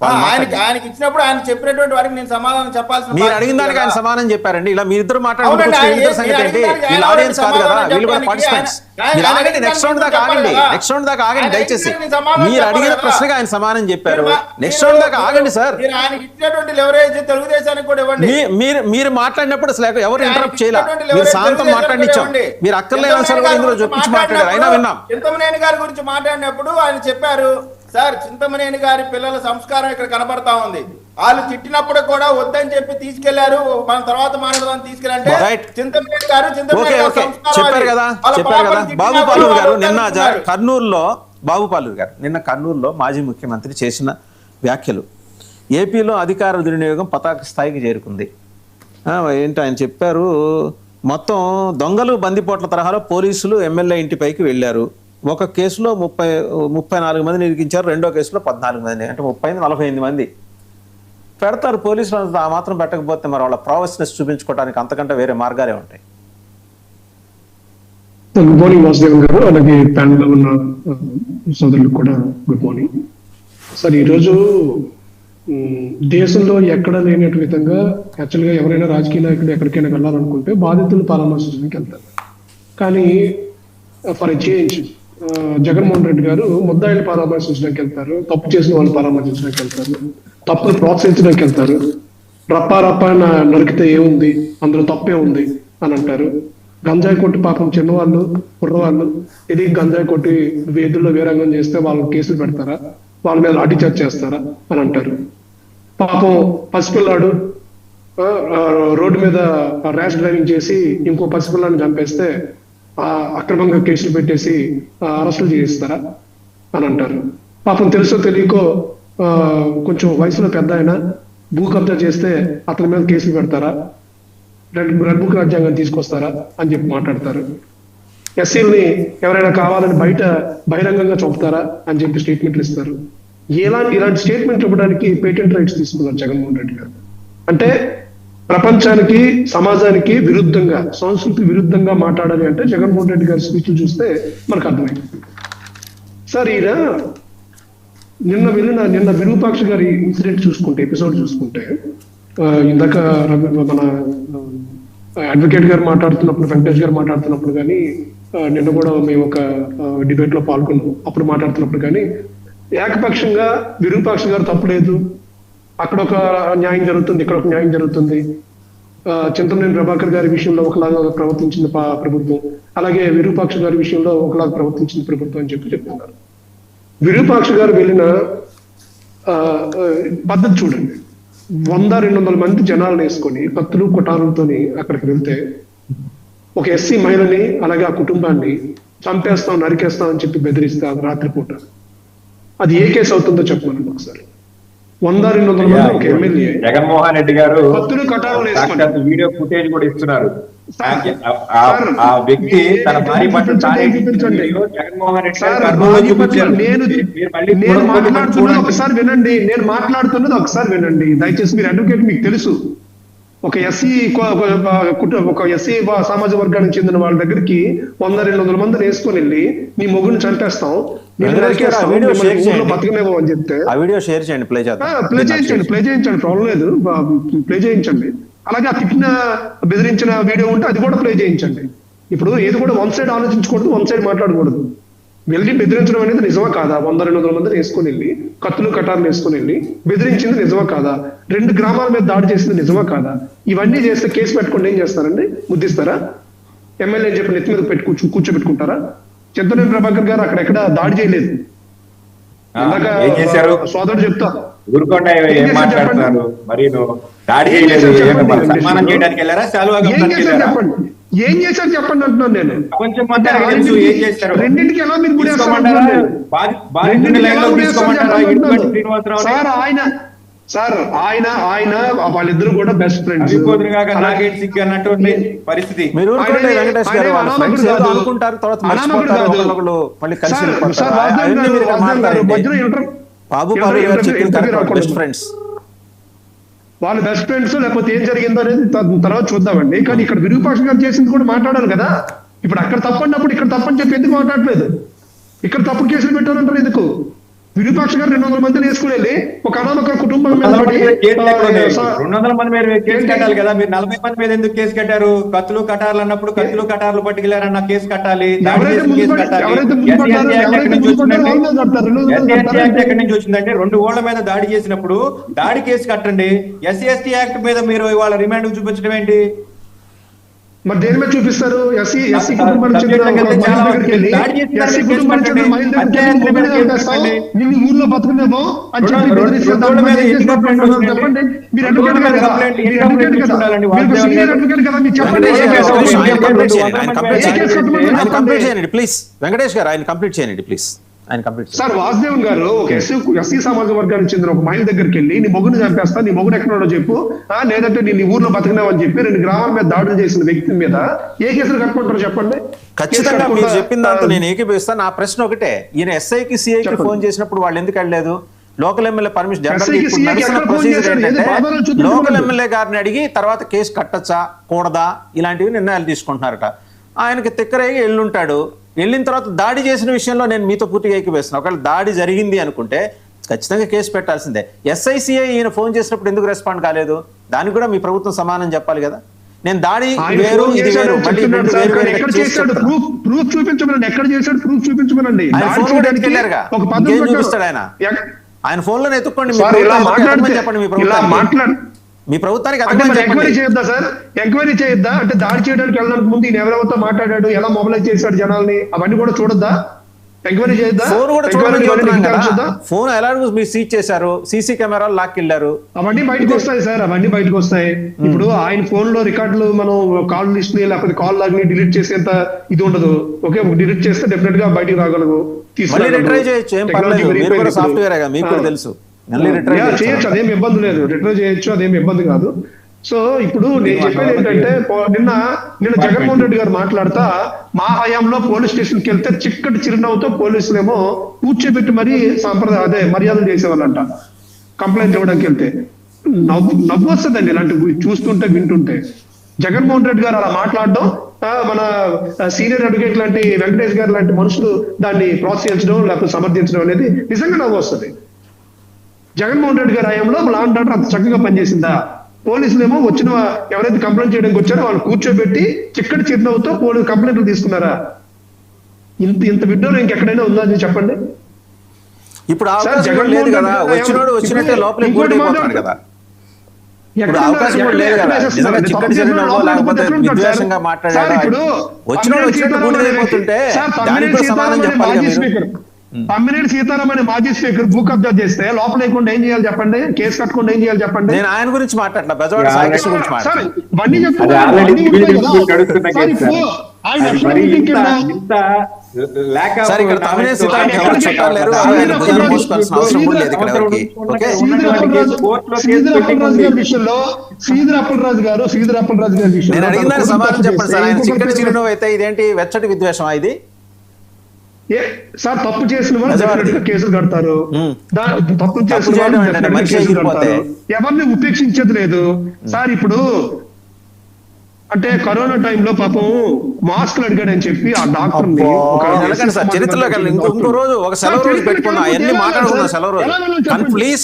Speaker 4: ఆయనకి ఇచ్చినప్పుడు ఆయన చెప్పినటువంటి వారికి నేను సమాధానం చెప్పాల్సిన,
Speaker 2: మీరు అడిగిన దానికి ఆయన సమాధానం చెప్పారండి. ఇలా మీ ఇద్దరు మాట్లాడుతున్నారు వీళ్ళు ఆడియన్స్ కాదు కదా, వీళ్ళు కూడా పార్టిసిపెంట్స్. మీరు ఆగండి, నెక్స్ట్ రౌండ్ దాకా ఆగండి దయచేసి. మీరు అడిగిన ప్రశ్నగా ఆయన సమాధానం చెప్పారు, నెక్స్ట్ రౌండ్ దాకా ఆగండి సార్.
Speaker 4: తెలుగుదేశానికి కూడా ఇవ్వండి.
Speaker 2: మీరు మాట్లాడినప్పుడు అసలు ఎవరు ఇంటరప్ట్ చేయలేదు, మీరు శాంతం మాట్లాడించాం. మీరు అక్కర్లేని అంశాలు కూడా ఇందులో చూపించి మాట్లాడారు, అయినా విన్నాం.
Speaker 4: చింతమనేని గారి గురించి మాట్లాడినప్పుడు ఆయన చెప్పారు, సార్ చింతమనేని గారి పిల్లల సంస్కారం ఇక్కడ కనబడతా ఉంది. వాళ్ళు తిట్టినప్పుడు కూడా వద్దని చెప్పి తీసుకెళ్లారు, మన తర్వాత మాట్లాడదాన్ని తీసుకెళ్ళంటే చింతమనేని గారు
Speaker 2: చెప్పారు కదా. బాబు పాలూరు గారు నిన్న కర్నూలులో మాజీ ముఖ్యమంత్రి చేసిన వ్యాఖ్యలు, ఏపీలో అధికార దుర్వినియోగం పతాక స్థాయికి చేరుకుంది. ఏంటి ఆయన చెప్పారు, మొత్తం దొంగలు బందిపోట్ల తరహాలో పోలీసులు ఎమ్మెల్యే ఇంటిపైకి వెళ్ళారు. ఒక కేసులో 34 మందిని ఇరికించారు, రెండో కేసులో 14 మంది, అంటే 38 మంది పెడతారు. పోలీసులు ఆ మాత్రం పెట్టకపోతే మరి వాళ్ళ ప్రావెస్నెస్ చూపించుకోవడానికి అంతకంటే వేరే మార్గాలే ఉంటాయి.
Speaker 5: గుడ్ మార్నింగ్ వాసుదేవ్ గారు, అలాగే ప్యానల్ లో ఉన్న సోదరులకు కూడా గుడ్ మార్నింగ్. సార్, ఈరోజు దేశంలో ఎక్కడ లేనట్టు విధంగా యాక్చువల్గా ఎవరైనా రాజకీయ నాయకులు ఎక్కడికైనా వెళ్ళాలనుకుంటే బాధితులు పరామర్శించడానికి వెళ్తారు. కానీ for a change Jaganmohan Reddy గారు ముద్దాయిలు పరామర్శించడానికి వెళ్తారు, తప్పు చేసిన వాళ్ళు పరామర్శించడానికి వెళ్తారు, తప్పును ప్రోత్సహించడానికి వెళ్తారు. రప్పా నరికితే ఏముంది, అందులో తప్పే ఉంది అని అంటారు. గంజాయి కొట్టి పాపం చిన్నవాళ్ళు కుర్రవాళ్ళు ఇది గంజాయి కొట్టి వేదుల్లో వీరంగం చేస్తే వాళ్ళకి కేసులు పెడతారా, వాళ్ళ మీద లాఠీ చార్జ్ చేస్తారా అని అంటారు. పాపం పసిపిల్లాడు రోడ్డు మీద ర్యాష్ డ్రైవింగ్ చేసి ఇంకో పసిపిల్లాడిని చంపేస్తే అక్రమంగా కేసులు పెట్టేసి అరెస్టులు చేయిస్తారా అని అంటారు. పాపం తెలుసో తెలియకో కొంచెం వయసులో పెద్ద ఆయన భూ కబ్జా చేస్తే అతని మీద కేసులు పెడతారా, రెడ్ బుక్ రాజ్యాంగం తీసుకొస్తారా అని చెప్పి మాట్లాడతారు. ఎస్సీలని ఎవరైనా కావాలని బహిరంగంగా చంపుతారా అని చెప్పి స్టేట్మెంట్లు ఇస్తారు. ఇలాంటి స్టేట్మెంట్లు ఇవ్వడానికి పేటెంట్ రైట్స్ తీసుకున్నారు జగన్మోహన్ రెడ్డి గారు. అంటే ప్రపంచానికి సమాజానికి విరుద్ధంగా, సంస్కృతి విరుద్ధంగా మాట్లాడాలి అంటే జగన్మోహన్ రెడ్డి గారి స్పీచ్లు చూస్తే మనకు అర్థమైంది. సార్, ఈయన నిన్న విరూపాక్ష గారి ఇన్సిడెంట్ చూసుకుంటే, ఎపిసోడ్ చూసుకుంటే, ఇందాక మన అడ్వకేట్ గారు మాట్లాడుతున్నప్పుడు, వెంకటేష్ గారు మాట్లాడుతున్నప్పుడు కానీ, నిన్న కూడా మేము ఒక డిబేట్ లో పాల్గొన్నాం, అప్పుడు మాట్లాడుతున్నప్పుడు కానీ ఏకపక్షంగా విరూపాక్ష గారు తప్పలేదు, అక్కడ ఒక న్యాయం జరుగుతుంది, ఇక్కడ ఒక న్యాయం జరుగుతుంది, చింతమనేని ప్రభాకర్ గారి విషయంలో ఒకలాగా ప్రవర్తించింది ప్రభుత్వం, అలాగే విరూపాక్ష గారి విషయంలో ఒకలాగా ప్రవర్తించింది ప్రభుత్వం అని చెప్పి చెప్తున్నారు. విరూపాక్ష గారు వెళ్ళిన పద్ధతి చూడండి. 100-200 మంది జనాలను వేసుకొని కత్తులు కొటారులతోని అక్కడికి వెళ్తే ఒక ఎస్సీ మహిళని అలాగే ఆ కుటుంబాన్ని చంపేస్తాం, నరికేస్తాం అని చెప్పి బెదిరిస్తే రాత్రిపూట అది ఏ కేసు అవుతుందో చెప్పమనండి ఒకసారి. 100-200 మంది ఒక ఎమ్మెల్యే
Speaker 3: జగన్మోహన్ రెడ్డి గారు
Speaker 5: కత్తులు కటారులు వేసుకొని
Speaker 3: వీడియో ఫుటేజ్ కూడా ఇస్తున్నారు. ఆ వ్యక్తి తన భార్య పట్ల జగన్మోహన్ రెడ్డి
Speaker 5: నేను మాట్లాడుతున్నది ఒకసారి వినండి, ఒకసారి వినండి దయచేసి. మీరు అడ్వకేట్, మీకు తెలుసు ఒక ఎస్సీ సామాజిక వర్గానికి చెందిన వాళ్ళ దగ్గరికి 100-200 మందిని వేసుకొని వెళ్ళి నీ మొగుడిని చంపేస్తాం, బతకనేమో అని చెప్తే ప్లే చేయించండి, ప్రాబ్లం లేదు, ప్లే చేయించండి. అలాగే ఆ తిట్టిన బెదిరించిన వీడియో ఉంటే అది కూడా ప్లే చేయించండి. ఇప్పుడు ఏది కూడా వన్ సైడ్ ఆలోచించకూడదు, వన్ సైడ్ మాట్లాడకూడదు. వెళ్ళి బెదిరించడం అనేది నిజమా కాదా? 100-200 మందిని వేసుకొని వెళ్ళి కత్తులు కటార్లు వేసుకొని వెళ్ళి బెదిరించింది నిజమా కాదా? 2 గ్రామాల మీద దాడి చేసింది నిజమా కాదా? ఇవన్నీ చేస్తే కేసు పెట్టుకోండి, ఏం చేస్తారండి? ముద్దిస్తారా? ఎమ్మెల్యే అని చెప్పి నెత్తి మీద కూర్చోబెట్టుకుంటారా? చింతమనేని ప్రభాకర్ గారు అక్కడెక్కడ దాడి చేయలేదు. సోదరుడు చెప్తా
Speaker 3: ఊరుకోండి, ఏం మాట్లాడుతున్నారు? మరి దాడి చేయలేదు, సన్మానం చేయడానికి వెళ్ళారా?
Speaker 5: చెప్పండి, ఏం చేశారు చెప్పండి అంటున్నాను నేను.
Speaker 3: కొంచెం ఏం చేశారు?
Speaker 5: రెండింటికి ఎలా మీరు సార్, ఆయన వాళ్ళిద్దరు కూడా బెస్ట్ ఫ్రెండ్స్.
Speaker 3: పరిస్థితి
Speaker 5: వాళ్ళు బెస్ట్ ఫ్రెండ్స్ లేకపోతే ఏం జరిగిందో అనేది తర్వాత చూద్దామండి. కానీ ఇక్కడ విరూపాక్ష గారు చేసింది కూడా మాట్లాడాలి కదా. ఇప్పుడు అక్కడ తప్పన్నప్పుడు ఇక్కడ తప్పని చెప్పి ఎందుకు మాట్లాడలేదు? ఇక్కడ తప్పుడు కేసులు పెట్టారంటారు ఎందుకు? విరూపాక్ష గారు 200 మందిని వేసుకుని వెళ్ళి ఒక అనామక కుటుంబం మీద
Speaker 3: 200 మంది మీద కేసు కట్టాలి కదా. మీరు 40 మంది మీద ఎందుకు కేసు కట్టారు? కత్తులు కటార్లు అన్నప్పుడు కత్తులు కటార్లు పట్టుకెళ్లారన్న కేసు కట్టాలి. ఎక్కడి నుంచి వచ్చిందంటే 2 ఓళ్ల మీద దాడి చేసినప్పుడు దాడి కేసు కట్టండి. SC/ST యాక్ట్ మీద మీరు ఇవాళ రిమాండ్ చూపించడం ఏంటి?
Speaker 5: మరి దేని మీద చూపిస్తారు? ఎస్సీ కుటుంబానికి చెందిన నిన్ను ఊర్లో బతుకునేమో అని చెప్పి చెప్పండి. మీరు అడ్వకేట్ కదా,
Speaker 2: ప్లీజ్ వెంకటేష్ గారు ఆయన కంప్లీట్ చేయండి ప్లీజ్.
Speaker 5: సార్, వాసుదేవన్ గారు ఒక ఎస్సీ సామాజిక వర్గానికి చెందిన ఒక మహిళ దగ్గరికి వెళ్ళి నీ మొగుడిని చంపేస్తా, నీ మొగుడు ఎక్కడో చెప్పు, లేదంటే నీ ఊర్లో బతికినావని చెప్పి 2 గ్రామాల మీద దాడులు చేసిన వ్యక్తి మీద ఏ కేసులు కట్టుకుంటారో చెప్పండి.
Speaker 2: ఖచ్చితంగా మీరు చెప్పిన దాంతో నేను ఏకీభవిస్తాను. నా ప్రశ్న ఒకటే, ఈయన ఎస్ఐకి సిఐకి ఫోన్ చేసినప్పుడు వాళ్ళు ఎందుకు వెళ్ళలేదు? లోకల్ ఎమ్మెల్యే పర్మిషన్
Speaker 5: SI కి CA కి ఎక్కడ ఫోన్
Speaker 2: ప్రొసీజర్
Speaker 5: చేశాడు? ఏది
Speaker 2: ఏంటంటే
Speaker 5: బాధాలో చూపించమనండి.
Speaker 2: లోకల్ ఎమ్మెల్యే గారిని అడిగి తర్వాత కేసు కట్టచ్చా కూడదా ఇలాంటివి నిర్ణయాలు తీసుకుంటున్నారట. ఆయనకి తిక్కరేగి ఎల్లుంటాడు. వెళ్ళిన తర్వాత దాడి చేసిన విషయంలో నేను మీతో పూర్తిగా ఏకీవేస్తున్నాను. ఒకవేళ దాడి జరిగింది అనుకుంటే ఖచ్చితంగా కేసు పెట్టాల్సిందే. SICI ఈయన ఫోన్ చేసినప్పుడు ఎందుకు రెస్పాండ్ కాలేదు? దానికి కూడా మీ ప్రభుత్వం సమాధానం చెప్పాలి కదా. నేను దాడి
Speaker 5: ఆయన
Speaker 2: వేరు
Speaker 5: ఫోన్
Speaker 2: ఇది
Speaker 5: చేశాడు
Speaker 2: వేరు
Speaker 5: అని
Speaker 2: మళ్ళీ
Speaker 5: చెప్తున్నాడు
Speaker 2: రెండు
Speaker 5: సార్,
Speaker 2: వేరు
Speaker 5: కానీ
Speaker 2: వేరుగా
Speaker 5: ఎక్కడ
Speaker 2: చేసి
Speaker 5: చేశాడు?
Speaker 2: చెప్తున్నా.
Speaker 5: ప్రూఫ్ చూపించమనండి. ఎక్కడ చేశాడు? ప్రూఫ్ చూపించమనండి.
Speaker 2: ఆయన
Speaker 5: దాడి
Speaker 2: ఫోన్ కూడా
Speaker 5: చేయడానికి
Speaker 2: ఎత్తుకెళ్ళారుగా.
Speaker 5: ఒక పద్ధతి
Speaker 2: ఇంకేం
Speaker 5: పెట్టారు.
Speaker 2: చూపిస్తాడు ఆయన? ఆయన ఫోన్లోనే ఎత్తుక్కోండి. మీ
Speaker 5: సార్, ఇలా
Speaker 2: ప్రభుత్వానికి
Speaker 5: మాట్లాడితే
Speaker 2: ఎత్తమని చెప్పండి. మీ
Speaker 5: ఇలా
Speaker 2: ప్రభుత్వానికి
Speaker 5: మాట్లాడు
Speaker 2: మీ ప్రభుత్వానికి
Speaker 5: అంటే
Speaker 2: ఎత్తమని
Speaker 5: మరి ఎంక్వైరీ
Speaker 2: చెప్పండి.
Speaker 5: చేయొద్దా సార్? ఎంక్వైరీ చేయొద్దా? అంటే దాడి చేయడానికి వెళ్ళడానికి ముందు ఈయన ఎవరెవరితో మాట్లాడాడు, ఎలా మొబిలైజ్ చేశాడు జనాల్ని, అవన్నీ కూడా చూడొద్దా? ఎంక్వైరీ చేయొద్దా?
Speaker 2: ఫోన్ కూడా
Speaker 5: ఎంక్వైరీ
Speaker 2: చూడమని చెప్తున్నాం కదా.
Speaker 5: చూద్దా?
Speaker 2: ఫోన్ ఎలా మీరు సీజ్ చేశారు, సీసీ కెమెరాలు లాక్కెళ్లారు.
Speaker 5: అవన్నీ బయటకు వస్తాయి సార్, అవన్నీ బయటకు వస్తాయి. ఇప్పుడు ఆయన ఫోన్ లో రికార్డులు మనం కాల్ లిస్ట్ ని లేకపోతే కాల్ లాగ్ ని డిలీట్ చేసేంత ఇది ఉండదు. ఓకే, డిలీట్ చేస్తే డెఫినెట్ గా బయటకు రాగలవు.
Speaker 2: మళ్ళీ రిట్రై చేయొచ్చు, ఏం పర్లేదు. మీరు కూడా సాఫ్ట్వేర్ మీకు కూడా తెలుసు. మళ్ళీ రిట్రై
Speaker 5: చేయొచ్చు, అదేం ఇబ్బంది లేదు. రిట్రై చేయొచ్చు, అదేం ఇబ్బంది కాదు. సో ఇప్పుడు నేను చెప్పేది ఏంటంటే, నిన్న జగన్మోహన్ రెడ్డి గారు మాట్లాడుతా మా హయాంలో పోలీస్ స్టేషన్కి వెళ్తే చిక్కటి చిరునవ్వుతో పోలీసులేమో కూర్చోబెట్టి మరీ మర్యాదలు చేసేవాళ్ళంట కంప్లైంట్ ఇవ్వడానికి వెళ్తే. నవ్వు వస్తుందండి ఇలాంటివి చూస్తుంటే వింటుంటే. జగన్మోహన్ రెడ్డి గారు అలా మాట్లాడడం, మన సీనియర్ అడ్వకేట్ లాంటి వెంకటేష్ గారు లాంటి మనుషులు దాన్ని ప్రోత్సహించడం లేకపోతే సమర్థించడం అనేది నిజంగా నవ్వు వస్తుంది. జగన్మోహన్ రెడ్డి గారి హయాంలో లా అండ్ ఆర్డర్ అంత చక్కగా పనిచేసిందా? పోలీసులేమో వచ్చిన ఎవరైతే కంప్లైంట్ చేయడానికి వచ్చారో వాళ్ళు కూర్చోబెట్టి చిక్కటి చిరునవ్వుతో పోలీసు కంప్లైంట్లు తీసుకున్నారా? ఇంత విడ్డూరం ఇంకెక్కడైనా ఉందా అని చెప్పండి.
Speaker 2: ఇప్పుడు అవకాశం లేదు కదా. వచ్చినోడు వచ్చినట్టే లోపలికి కూడిపోతున్నాడు కదా. ఇప్పుడు అవకాశం కూడా లేదు కదా. నిజంగా చిక్కటి చిరునవ్వు లేకపోతే విద్వేషంగా మాట్లాడాడు. వచ్చినోడు వచ్చినట్టు కూడిపోతుంటే దానికి కూడా సమాధానం చెప్పాలి కదా.
Speaker 5: తమ్మినేని సీతారామన్ మాజీ స్పీకర్ భూ కబ్జా చేస్తే లోపల లేకుండా ఏం చేయాలి చెప్పండి? కేసు కట్టుకుండా ఏం చేయాలి చెప్పండి?
Speaker 2: నేను ఆయన గురించి మాట్లాడలా, బెజవాడ సాయికృష్ణ గురించి మాట్లాడాలి.
Speaker 5: ఇవన్నీ
Speaker 2: సార్ ఇక్కడ తమ్మినేని సీతారామన్ ఎవరు చుట్టాలు లేరు, ఆయన భుజాలు మోసుకోవాల్సిన అవసరం కూడా లేదు ఇక్కడ ఎవరికి. ఓకే,
Speaker 5: శ్రీధర్ అప్పలరాజు గారు
Speaker 2: నేను అడిగిన దానికి సమాధానం చెప్పండి సార్. ఆయన చిక్కటి చిరునవ్వు అయితే ఇదేంటి వెచ్చటి విద్వేషం? ఇది
Speaker 5: సార్ తప్పు చేసిన వాళ్ళు కేసులు కడతారు. తప్పు చేసిన ఎవరిని ఉపేక్షించేది లేదు సార్. ఇప్పుడు అంటే కరోనా టైంలో పాపం మాస్కులు అడిగాడని చెప్పి ఆ డాక్టర్
Speaker 2: చరిత్రలో ఇంకో రోజు ఒక సెలవు రోజు పెట్టుకున్నా అవన్నీ మాట్లాడుకున్నా. సెలవు రోజు please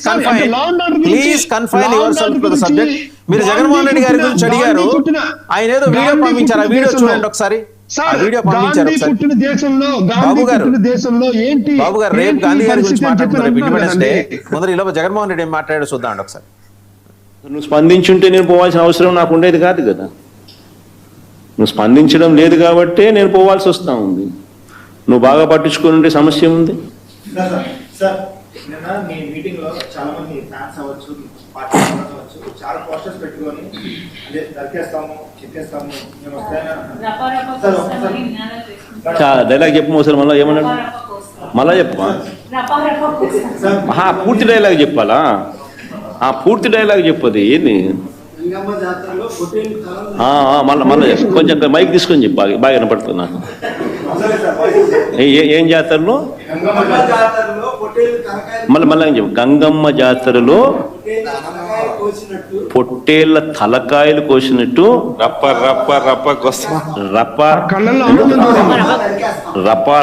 Speaker 2: confine your self to the subject. మీరు జగన్మోహన్ రెడ్డి గారి గురించి అడిగారు, ఆయన ఏదో వీడియో పంపించారు. ఆ వీడియో చూడండి ఒకసారి. బాబు గారు రేపు గాంధీ గారి గురించి మాట్లాడుతున్నారు, రేపు ఇండిపెండెన్స్ డే. ముందర ఈలోపు జగన్మోహన్ రెడ్డి ఏం మాట్లాడాడో చూద్దాం ఒకసారి.
Speaker 6: నువ్వు స్పందించుంటే నేను పోవాల్సిన అవసరం నాకు ఉండేది కాదు కదా. నువ్వు స్పందించడం లేదు కాబట్టే నేను పోవాల్సి వస్తా ఉంది. నువ్వు బాగా పట్టించుకుని ఉంటే సమస్య ఉంది.
Speaker 7: నిన్న మీ మీటింగ్ లో చాలా మంది ఫ్యాన్స్ అవ్వచ్చు, పార్టీ మెంబర్స్ అవ్వచ్చు, చాలా పోస్టర్స్ పెట్టుకొని అదే దరికేస్తాము, చెప్పేస్తాము, మేము
Speaker 6: డైలాగ్ చెప్పు ఒకసారి. మళ్ళీ ఏమన్నాడు? మళ్ళా చెప్పు. పూర్తి డైలాగ్ చెప్పాలా? పూర్తి డైలాగ్ చెప్పదు ఏంది? మళ్ళీ చెప్పు. కొంచెం మైక్ తీసుకొని చెప్పు, బాగా వినపడుతుంది నాకు. ఏం జాతరలో? మళ్ళీ చెప్పు. గంగమ్మ జాతరలో పొట్టేళ్ల తలకాయలు కోసినట్టు
Speaker 3: రప్ప రప్ప రప్ప
Speaker 6: రప్ప రపా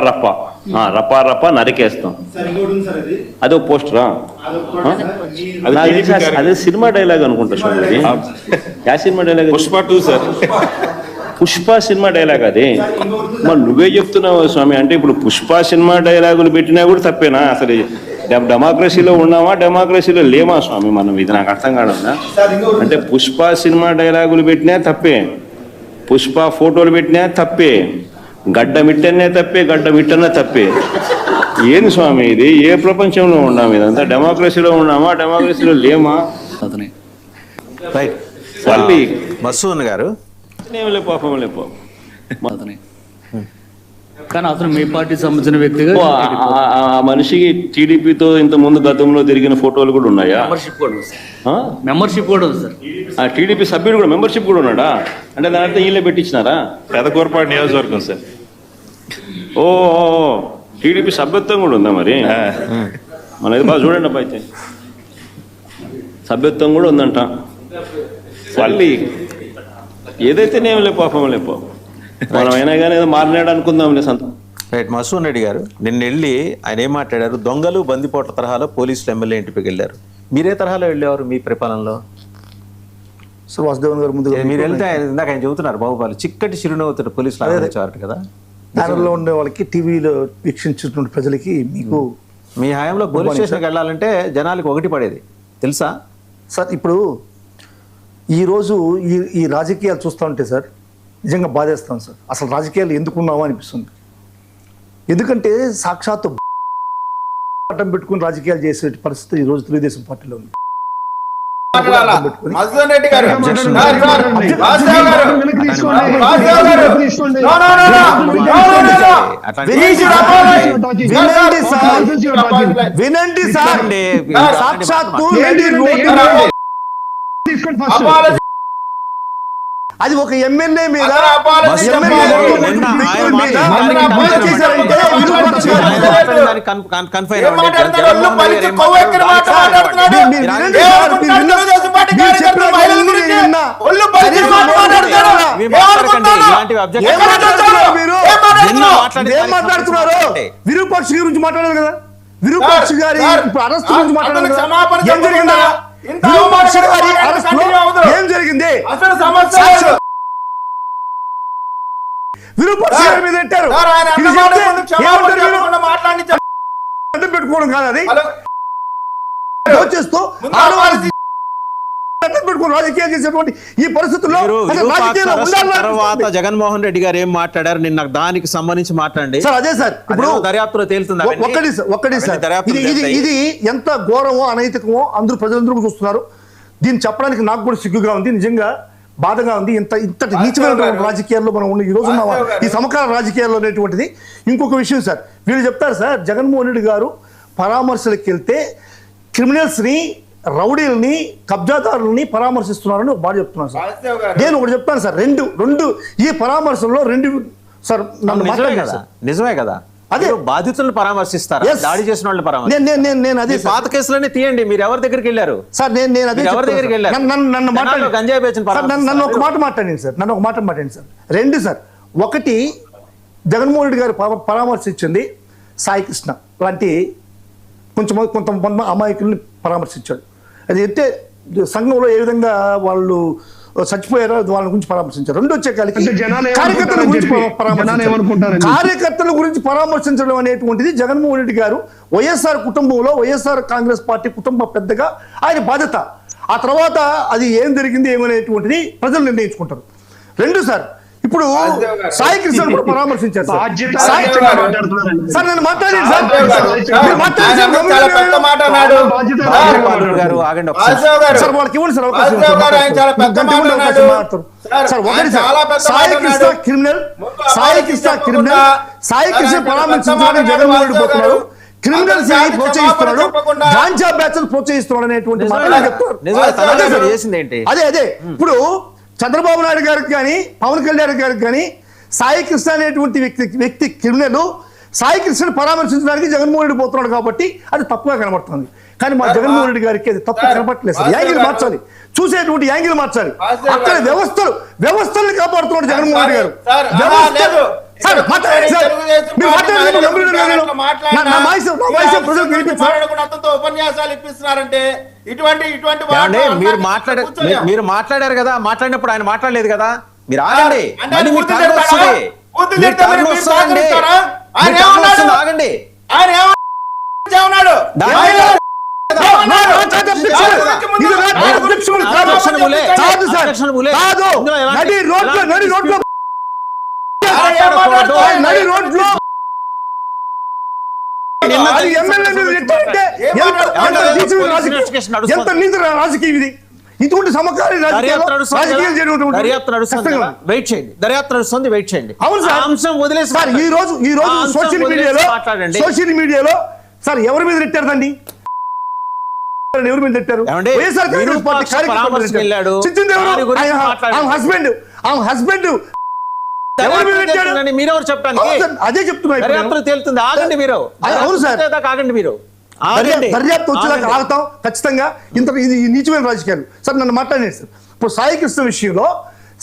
Speaker 6: రప రపా రప నరికేస్తాం. అదే పోస్టరా? అదే సినిమా డైలాగ్ అనుకుంటా చూడండి. Yeah cinema dialogue?
Speaker 3: Pushpa 2 sir.
Speaker 6: Pushpa cinema dialogue అది. మరి నువ్వే చెప్తున్నావు స్వామి. అంటే ఇప్పుడు పుష్ప సినిమా డైలాగులు పెట్టినా కూడా తప్పేనా? అసలు డెమోక్రసీలో ఉన్నామా, డెమోక్రసీలో లేమా స్వామి మనం? ఇది నాకు అర్థం కాదా. అంటే పుష్ప సినిమా డైలాగులు పెట్టినా తప్పే, పుష్ప ఫోటోలు పెట్టినా తప్పే, గడ్డ మిట్టనే తప్పే, గడ్డ మిట్టనే తప్పే. ఏంది స్వామి ఇది? ఏ ప్రపంచంలో ఉన్నాము? ఇదంతా డెమోక్రసీలో ఉన్నామా, డెమోక్రసీలో లేమా?
Speaker 2: మళ్ళీ మసూన్ గారు
Speaker 6: పాపం
Speaker 8: కానీ అతను మీ పార్టీకి సంబంధించిన వ్యక్తిగా
Speaker 6: ఆ మనిషికి టీడీపీతో ఇంత ముందు గతంలో తిరిగిన ఫోటోలు కూడా ఉన్నాయా?
Speaker 8: మెంబర్షిప్ కూడా ఉంది సార్.
Speaker 6: ఆ టీడీపీ సభ్యుడు కూడా మెంబర్షిప్ కూడా ఉన్నాడా? అంటే దాని అర్థం వీళ్ళే పెట్టించినారా?
Speaker 3: పెదకూరపాడు నియోజకవర్గం సార్.
Speaker 6: ఓ టీడీపీ సభ్యత్వం కూడా ఉందా మరి? మనది బాగా చూడండి అబ్బా అయితే సభ్యత్వం కూడా ఉందంట. మళ్ళీ ఏదైతేనేం పాపం మనం అయినా కానీ ఏదో మారినాడు అనుకుందాంలే సంత.
Speaker 2: రైట్. మసూన్ రెడ్డి గారు నిన్న వెళ్ళి ఆయన ఏం మాట్లాడారు? దొంగలు బందిపోట్ల తరహాలో పోలీసులు ఎమ్మెల్యే ఇంటికి వెళ్ళారు. మీరే తరహాలో వెళ్ళేవారు మీ పరిపాలనలో?
Speaker 9: సార్ వాసుదేవన్ గారు ముందుగా
Speaker 2: మీరు వెళ్తే ఇందాక ఆయన చెబుతున్నారు బాహుబలి చిక్కటి చిరునవ్వుతాడు పోలీసులు ఆదరించేవారు కదా.
Speaker 9: ప్యానల్లో ఉండే వాళ్ళకి, టీవీలో వీక్షించుతున్న ప్రజలకి, మీకు
Speaker 2: మీ హయాంలో పోలీస్ స్టేషన్కి వెళ్ళాలంటే జనాలకు ఒకటి పడేది తెలుసా
Speaker 9: సార్? ఇప్పుడు ఈరోజు ఈ రాజకీయాలు చూస్తూ ఉంటే సార్ నిజంగా బాధేస్తాం సార్. అసలు రాజకీయాలు ఎందుకున్నామో అనిపిస్తుంది. ఎందుకంటే సాక్షాత్తు పట్టం పెట్టుకుని రాజకీయాలు చేసే పరిస్థితి ఈరోజు తెలుగుదేశం పార్టీలో ఉంది. వినండి సార్, సాక్షాత్తు అది ఒక ఎమ్మెల్యే మీద మాట్లాడుతున్నారు. విరూపాక్షి గురించి మాట్లాడారు కదా, విరూపాక్షి గారి అరెస్ట్ గురించి మాట్లాడారు కదా. ఏం జరిగిందా? విరూపాక్షి గారి అరెస్ట్ ఏం జరిగింది? విరూపాక్షి గారి మీద పెట్టారు. పెట్టుకోవడం కాదు, అది వచ్చేస్తూ రాజకీయాలు చేసేటువంటి ఈ పరిస్థితుల్లో
Speaker 2: తర్వాత జగన్మోహన్ రెడ్డి గారు ఏం మాట్లాడారు నిన్న, దానికి సంబంధించి మాట్లాడండి
Speaker 9: సార్. అదే సార్, ఇప్పుడు
Speaker 2: దర్యాప్తులో తేలుతుంది.
Speaker 9: ఒక్కటి సార్, ఇది ఎంత ఘోరమో అనైతికమో అందరూ ప్రజలందరూ చూస్తున్నారు. దీన్ని చెప్పడానికి నాకు కూడా సిగ్గుగా ఉంది, నిజంగా బాధగా ఉంది. ఇంతటి నీచమైన రాజకీయాల్లో మనం ఉన్న ఈ రోజు ఉన్నామా, ఈ సమకాల రాజకీయాల్లో అనేటువంటిది. ఇంకొక విషయం సార్, వీళ్ళు చెప్తారు సార్ జగన్మోహన్ రెడ్డి గారు పరామర్శలకు వెళ్తే క్రిమినల్స్ని, రౌడీలని, కబ్జాదారులని పరామర్శిస్తున్నారని ఒక బాధ చెప్తున్నారు సార్. నేను ఒకటి చెప్తాను సార్, రెండు ఈ పరామర్శల్లో రెండు సార్ నన్ను మాట్లాడారు సార్.
Speaker 2: నిజమే కదా, అదే బాధితులను పరామర్శిస్తారు, దాడి చేసిన వాళ్ళని
Speaker 9: నేను అదే
Speaker 2: పాత కేసులన్నీ తీయండి. మీరు ఎవరి దగ్గరికి వెళ్ళారు
Speaker 9: సార్? నేను అదే
Speaker 2: ఎవరి దగ్గరికి వెళ్ళారు?
Speaker 9: నన్ను
Speaker 2: గంజాయి బేచిన
Speaker 9: ఒక మాట మాట్లాడండి సార్, నన్ను ఒక మాట మాట్లాడండి సార్. రెండు సార్, ఒకటి జగన్మోహన్ రెడ్డి గారు పరామర్శించింది సాయి కృష్ణ లాంటి కొంతమంది అమాయకుల్ని పరామర్శించాడు. అది అయితే సంఘంలో ఏ విధంగా వాళ్ళు చచ్చిపోయారో వాళ్ళ గురించి పరామర్శించారు. రెండు వచ్చే కార్యకర్తల గురించి పరామర్శించడం అనేటువంటిది జగన్మోహన్ రెడ్డి గారు వైఎస్ఆర్ కుటుంబంలో, వైఎస్ఆర్ కాంగ్రెస్ పార్టీ కుటుంబ పెద్దగా ఆయన బాధ్యత. ఆ తర్వాత అది ఏం జరిగింది ఏమనేటువంటిది ప్రజలు నిర్ణయించుకుంటారు. రెండు సార్, ఇప్పుడు సాయి కృష్ణ కూడా పరామర్శించారు సార్. నేను మాట్లాడాను సార్, వాళ్ళకి ఇవ్వండి సార్ అవకాశం. ఒకటి సాయి కృష్ణ క్రిమినల్, సాయి కృష్ణ పరామర్శించడానికి జగన్మోహన్ రెడ్డి పోతున్నారు, క్రిమినల్స్ ప్రోత్సహిస్తున్నాడు, గాంజా బ్యాచ్ ప్రోత్సహిస్తున్నాడు అనేటువంటి మాటలు చెప్తారు. అదే ఇప్పుడు చంద్రబాబు నాయుడు గారికి కానీ, పవన్ కళ్యాణ్ గారికి కానీ సాయి కృష్ణ అనేటువంటి వ్యక్తి క్రిమినల్, సాయి కృష్ణని పరామర్శించడానికి జగన్మోహన్ రెడ్డి పోతున్నాడు కాబట్టి అది తప్పుగా కనబడుతుంది. కానీ మా జగన్మోహన్ రెడ్డి గారికి అది తప్పు కనబడట్లేదు సార్. యాంగిల్ మార్చాలి, చూసేటువంటి యాంగిల్ మార్చాలి. అక్కడ వ్యవస్థల్ని కాపాడుతున్నాడు జగన్మోహన్ రెడ్డి గారు.
Speaker 4: ఉపన్యాసాలు ఇప్పిస్తున్నారంటే
Speaker 2: మీరు మాట్లాడారు కదా, మాట్లాడినప్పుడు ఆయన మాట్లాడలేదు కదా, మీరు ఆగండి. ఆగండి.
Speaker 9: ఎంత నీతి రాజకీయం ఇది? ఇటువంటి సమకాలీన
Speaker 2: దర్యాప్తు నడుస్తుంది, వెయిట్ చేయండి.
Speaker 9: అవును సార్, అంశం వదిలేసి సార్ ఈ రోజు సోషల్ మీడియాలో సార్ ఎవరి మీద నెట్టారు? ఎవరి మీద నెట్టారు? వైఎస్ఆర్ కాంగ్రెస్ పార్టీ హస్బెండ్
Speaker 2: మీరెవరు చెప్పడానికి?
Speaker 9: అదే చెప్తున్నారు,
Speaker 2: తేలుతుంది. ఆగండి మీరు.
Speaker 9: అవును సార్,
Speaker 2: ఆగండి మీరు. ఆగండి.
Speaker 9: దర్యాప్తు వచ్చేదాకా
Speaker 2: ఆగండి.
Speaker 9: ఆగుతాం ఖచ్చితంగా. ఇది ఈ నీచమైన రాజకీయాలు. సార్ నన్ను మాట్లాడలేదు సార్. ఇప్పుడు సాయి కృష్ణ విషయంలో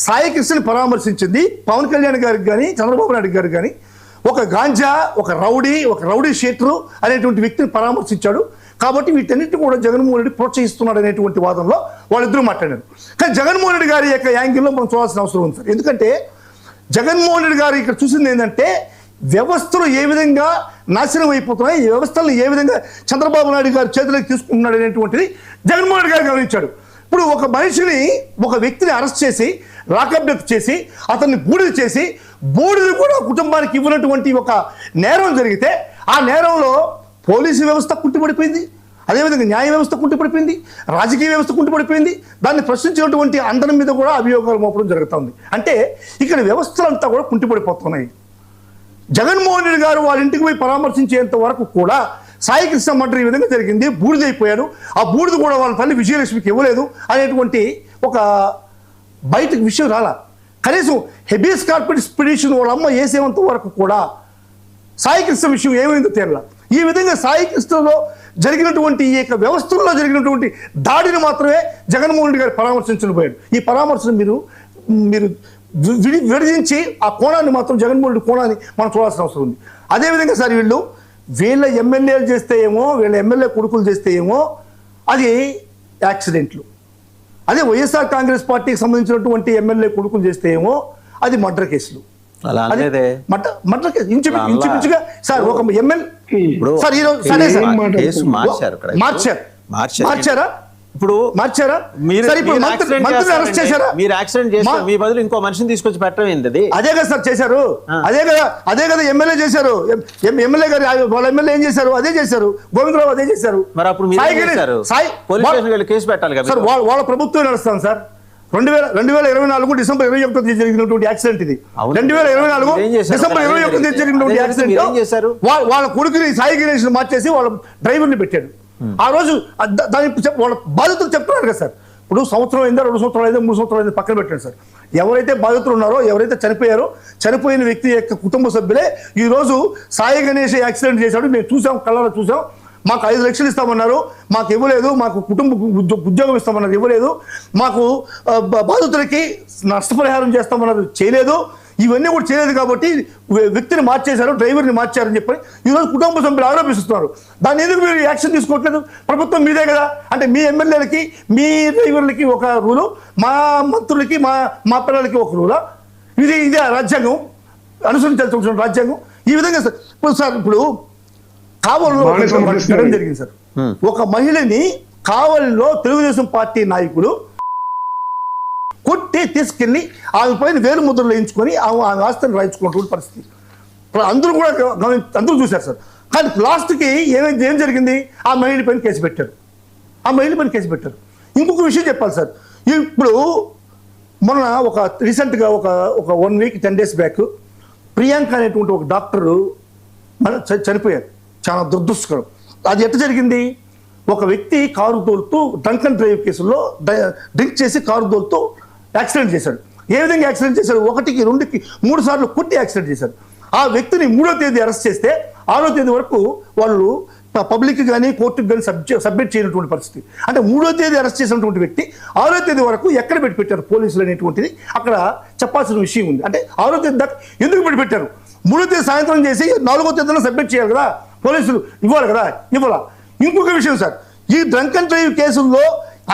Speaker 9: సాయి కృష్ణని పరామర్శించింది పవన్ కళ్యాణ్ గారికి కానీ చంద్రబాబు నాయుడు గారికి కానీ ఒక గాంజా, ఒక రౌడీ షీటరు అనేటువంటి వ్యక్తిని పరామర్శించాడు. కాబట్టి వీటన్నిటిని కూడా జగన్మోహన్ రెడ్డి ప్రోత్సహిస్తున్నాడు అనేటువంటి వాదనలో వాళ్ళిద్దరూ మాట్లాడారు. కానీ జగన్మోహన్ రెడ్డి గారి యొక్క యాంగిల్లో మనం చూడాల్సిన అవసరం ఉంది సార్. ఎందుకంటే జగన్మోహన్ రెడ్డి గారు ఇక్కడ చూసింది ఏంటంటే వ్యవస్థలు ఏ విధంగా నాశనం అయిపోతున్నాయి, ఈ వ్యవస్థలను ఏ విధంగా చంద్రబాబు నాయుడు గారు చేతిలోకి తీసుకుంటున్నాడు అనేటువంటిది జగన్మోహన్ రెడ్డి గారు గమనించాడు. ఇప్పుడు ఒక మనిషిని, ఒక వ్యక్తిని అరెస్ట్ చేసి లాకప్ డెత్ చేసి అతన్ని బూడిద చేసి బూడిద కూడా కుటుంబానికి ఇవ్వనటువంటి ఒక నేరం జరిగితే ఆ నేరంలో పోలీసు వ్యవస్థ కుంటిపడిపోయింది, అదేవిధంగా న్యాయ వ్యవస్థ కుంటిపడిపోయింది, రాజకీయ వ్యవస్థ కుంటిపడిపోయింది. దాన్ని ప్రశ్నించినటువంటి అందరి మీద కూడా అభియోగాలు మోపడం జరుగుతుంది. అంటే ఇక్కడ వ్యవస్థలంతా కూడా కుంటిపడిపోతున్నాయి. జగన్మోహన్ రెడ్డి గారు వాళ్ళ ఇంటికి పోయి పరామర్శించేంత వరకు కూడా సాయి కృష్ణ మర్డర్ ఈ విధంగా జరిగింది, బూడిదైపోయాడు, ఆ బూడిద కూడా వాళ్ళ తల్లి విజయలక్ష్మికి ఇవ్వలేదు అనేటువంటి ఒక బయటకు విషయం రాలా. కనీసం హెబియస్ కార్పొరేట్ పిటిషన్ వాళ్ళ అమ్మ వేసేంత వరకు కూడా సాయి కృష్ణ విషయం ఏమైందో తేరలా. ఈ విధంగా సాయి కృష్ణలో జరిగినటువంటి ఈ యొక్క వ్యవస్థల్లో జరిగినటువంటి దాడిని మాత్రమే జగన్మోహన్ రెడ్డి గారు పరామర్శించబోయాడు. ఈ పరామర్శను మీరు విడదించి ఆ కోణాన్ని మాత్రం జగన్మోహన్ రెడ్డి కోణాన్ని మనం చూడాల్సిన అవసరం ఉంది. అదేవిధంగా సార్ వీళ్ళ ఎమ్మెల్యేలు చేస్తే ఏమో, వీళ్ళ ఎమ్మెల్యే కొడుకులు చేస్తే ఏమో అది యాక్సిడెంట్లు, అదే వైఎస్ఆర్ కాంగ్రెస్ పార్టీకి సంబంధించినటువంటి ఎమ్మెల్యే కొడుకులు చేస్తే ఏమో అది మర్డర్ కేసులు. మర్డర్ కేసు ఇంచుమించుగా సార్ ఒక ఎమ్మెల్యే సార్ ఈరోజు సరే సార్ మార్చారా? ఇప్పుడు మార్చారా?
Speaker 2: మీరు అరెస్ట్ చేశారా? మీరు యాక్సిడెంట్ చేశారు, మీ బదులు ఇంకో మనిషిని తీసుకొచ్చి పెట్టడం ఏంది?
Speaker 9: అదే కదా సార్ చేశారు, అదే కదా ఎమ్మెల్యే చేశారు. ఎమ్మెల్యే గారు వాళ్ళ ఎమ్మెల్యే ఏం చేశారు? అదే చేశారు. గోవిందరావు అదే చేశారు.
Speaker 2: మరి అప్పుడు పోలీస్ స్టేషన్ వెళ్ళి కేసు పెట్టాలి కదా
Speaker 9: సార్. వాళ్ళ ప్రభుత్వం నడుస్తాం సార్. 2024 డిసెంబర్ 21 జరిగినటువంటి యాక్సిడెంట్ ఇది. 2024 డిసెంబర్ 21 జరిగినటువంటి యాక్సిడెంట్ వాళ్ళ కొడుకుని సాయి గణేష్ మార్చేసి వాళ్ళ డ్రైవర్ని పెట్టాడు. ఆ రోజు దానికి వాళ్ళ బాధితులు చెప్తున్నారు కదా సార్. ఇప్పుడు సంవత్సరం అయిందా, 2 సంవత్సరాలు అయిందా, 3 సంవత్సరాలు అయిందా పక్కన పెట్టండి సార్. ఎవరైతే బాధితులు ఉన్నారో, ఎవరైతే చనిపోయారో, చనిపోయిన వ్యక్తి యొక్క కుటుంబ సభ్యులే ఈరోజు సాయి గణేష్ యాక్సిడెంట్ చేశాడు, మేము చూసాం, కళ్ళలో చూసాం, మాకు 5 లక్షలు ఇస్తామన్నారు, మాకు ఇవ్వలేదు, మాకు కుటుంబ ఉద్యోగం ఇస్తామన్నారు, ఇవ్వలేదు, మాకు బాధితులకి నష్టపరిహారం చేస్తామన్నారు, చేయలేదు. ఇవన్నీ కూడా చేయలేదు కాబట్టి వ్యక్తిని మార్చేశారు, డ్రైవర్ని మార్చారని చెప్పి ఈరోజు కుటుంబ సభ్యులు ఆరోపిస్తున్నారు. దాన్ని ఎందుకు మీరు యాక్షన్ తీసుకోవట్లేదు? ప్రభుత్వం మీదే కదా. అంటే మీ ఎమ్మెల్యేలకి, మీ డ్రైవర్లకి ఒక రూలు, మా మంత్రులకి, మా పిల్లలకి ఒక రూలా? ఇదే రాజ్యాంగం, అనుసరించాల్సిన రాజ్యాంగం. ఈ విధంగా సార్ ఇప్పుడు కావలిలో జరిగింది సార్. ఒక మహిళని కావలిలో తెలుగుదేశం పార్టీ నాయకులు కొట్టి తీసుకెళ్లి ఆమె పైన వేలు ముద్రలు వేయించుకొని ఆమె ఆస్తిని రాయించుకున్నటువంటి పరిస్థితి అందరూ కూడా అందరూ చూశారు సార్. కానీ లాస్ట్కి ఏం జరిగింది? ఆ మహిళ పైన కేసు పెట్టారు. ఇంకొక విషయం చెప్పాలి సార్. ఇప్పుడు మొన్న రీసెంట్గా ఒక 1 వీక్ 10 days బ్యాక్ ప్రియాంక అనేటువంటి ఒక డాక్టరు చనిపోయారు. చాలా దురదృష్టకరం. అది ఎట్లా జరిగింది? ఒక వ్యక్తి కారు తోలుతూ డ్రంక్ అండ్ డ్రైవ్ కేసుల్లో డ్రింక్ చేసి కారు తోలుతూ యాక్సిడెంట్ చేశాడు. ఏ విధంగా యాక్సిడెంట్ చేశాడు? 1కి 2కి 3 సార్లు కొట్టి యాక్సిడెంట్ చేశాడు. ఆ వ్యక్తిని 3వ తేదీ అరెస్ట్ చేస్తే 6వ తేదీ వరకు వాళ్ళు పబ్లిక్ కానీ కోర్టుకు కానీ సబ్మిట్ చేయనటువంటి పరిస్థితి. అంటే 3వ తేదీ అరెస్ట్ చేసినటువంటి వ్యక్తి 6వ తేదీ వరకు ఎక్కడ పెట్టారు పోలీసులు అనేటువంటిది అక్కడ చెప్పాల్సిన విషయం ఉంది. అంటే 6వ తేదీ దాకా ఎందుకు పెట్టారు? 3వ తేదీ సాయంత్రం చేసి 4వ తేదీన సబ్మిట్ చేయాలి కదా, పోలీసులు ఇవ్వాలి కదా, ఇవ్వాలా? ఇంకొక విషయం సార్, ఈ డ్రంక్ అండ్ డ్రైవ్ కేసుల్లో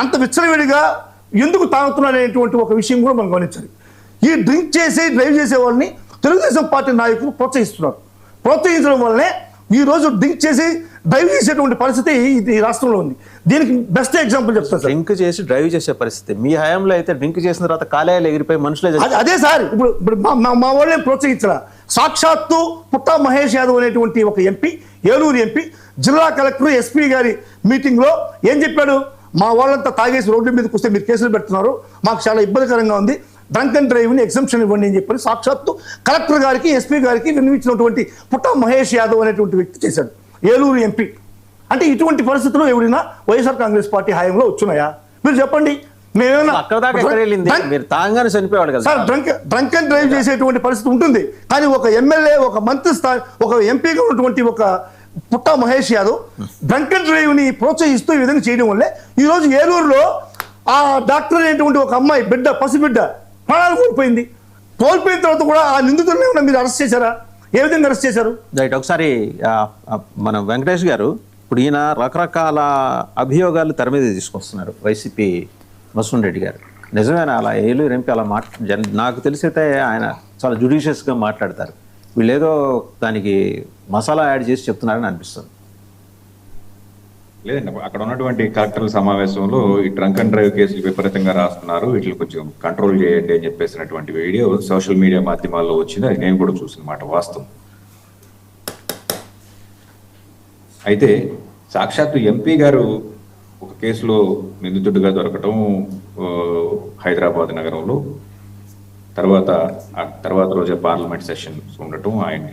Speaker 9: అంత విచ్చలవిడిగా ఎందుకు తాగుతున్నారు అనేటువంటి ఒక విషయం కూడా మనం గమనించాలి. ఈ డ్రింక్ చేసి డ్రైవ్ చేసే వాళ్ళని తెలుగుదేశం పార్టీ నాయకులు ప్రోత్సహిస్తున్నారు. ప్రోత్సహించడం వల్లనే ఈరోజు డ్రింక్ చేసి డ్రైవ్ చేసేటువంటి పరిస్థితి ఈ రాష్ట్రంలో ఉంది. దీనికి బెస్ట్ ఎగ్జాంపుల్ చెప్తాను సార్.
Speaker 2: డ్రింక్ చేసి డ్రైవ్ చేసే పరిస్థితి మీ హయాంలో అయితే డ్రింక్ చేసిన తర్వాత కాలేయాలు ఎగిరిపోయి మనుషులే.
Speaker 9: అదే సార్, ఇప్పుడు మా వాళ్ళని ప్రోత్సహించాల. సాక్షాత్తు పుట్టా మహేష్ యాదవ్ అనేటువంటి ఒక ఎంపీ, ఏలూరు ఎంపీ, జిల్లా కలెక్టర్ ఎస్పీ గారి మీటింగ్లో ఏం చెప్పాడు? మా వాళ్ళంతా తాగేసి రోడ్డు మీదకి వస్తే మీరు కేసులు పెడుతున్నారు, మాకు చాలా ఇబ్బందికరంగా ఉంది, డ్రంక్ అండ్ డ్రైవ్ని ఎగ్జంప్షన్ ఇవ్వండి అని చెప్పి సాక్షాత్తు కలెక్టర్ గారికి, ఎస్పీ గారికి వినిపించినటువంటి పుట్టా మహేష్ యాదవ్ అనేటువంటి వ్యక్తి చేశాడు, ఏలూరు ఎంపీ. అంటే ఇటువంటి పరిస్థితులు ఎవరైనా వైఎస్ఆర్ కాంగ్రెస్ పార్టీ హయాంలో వచ్చున్నాయా? మీరు చెప్పండి. డ్రంక్ అండ్ డ్రైవ్ చేసేటువంటి పరిస్థితి ఉంటుంది. కానీ ఒక ఎమ్మెల్యే, ఒక మంత్రి స్థాయి, ఒక ఎంపీగా ఉన్నటువంటి ఒక Putta Mahesh Yadav drunk and drive ని ప్రోత్సహిస్తూ ఈ విధంగా చేయడం వల్లే ఈ రోజు ఏలూరులో ఆ డాక్టర్ అనేటువంటి ఒక అమ్మాయి పసిబిడ్డ ప్రాణాలు కోల్పోయిన తర్వాత కూడా ఆ నిందితులను ఏమన్నా మీరు అరెస్ట్ చేశారా? ఏ విధంగా అరెస్ట్ చేశారు?
Speaker 2: రైట్, ఒకసారి మన వెంకటేష్ గారు, ఇప్పుడు ఈయన రకరకాల అభియోగాలు తెర మీద తీసుకొస్తున్నారు వైసీపీ వసూన్ రెడ్డి గారు. నిజమేనా అలా ఏలూరు ఎంపీ అలా నాకు తెలిసైతే ఆయన చాలా జుడిషియస్గా మాట్లాడతారు. వీళ్ళు ఏదో దానికి మసాలా యాడ్ చేసి చెప్తున్నారని అనిపిస్తుంది.
Speaker 3: లేదండి, అక్కడ ఉన్నటువంటి కలెక్టర్ల సమావేశంలో ఈ డ్రంక్ అండ్ డ్రైవ్ కేసులు విపరీతంగా రాస్తున్నారు, వీటిని కొంచెం కంట్రోల్ చేయండి అని చెప్పేసినటువంటి వీడియో సోషల్ మీడియా మాధ్యమాల్లో వచ్చింది. అది నేను కూడా చూసిన మాట వాస్తవం. అయితే సాక్షాత్తు ఎంపీ గారు ఒక కేసులో నిందితుడిగా దొరకటం హైదరాబాద్ నగరంలో, తర్వాత రోజే పార్లమెంట్ సెషన్స్ ఉండటం, ఆయన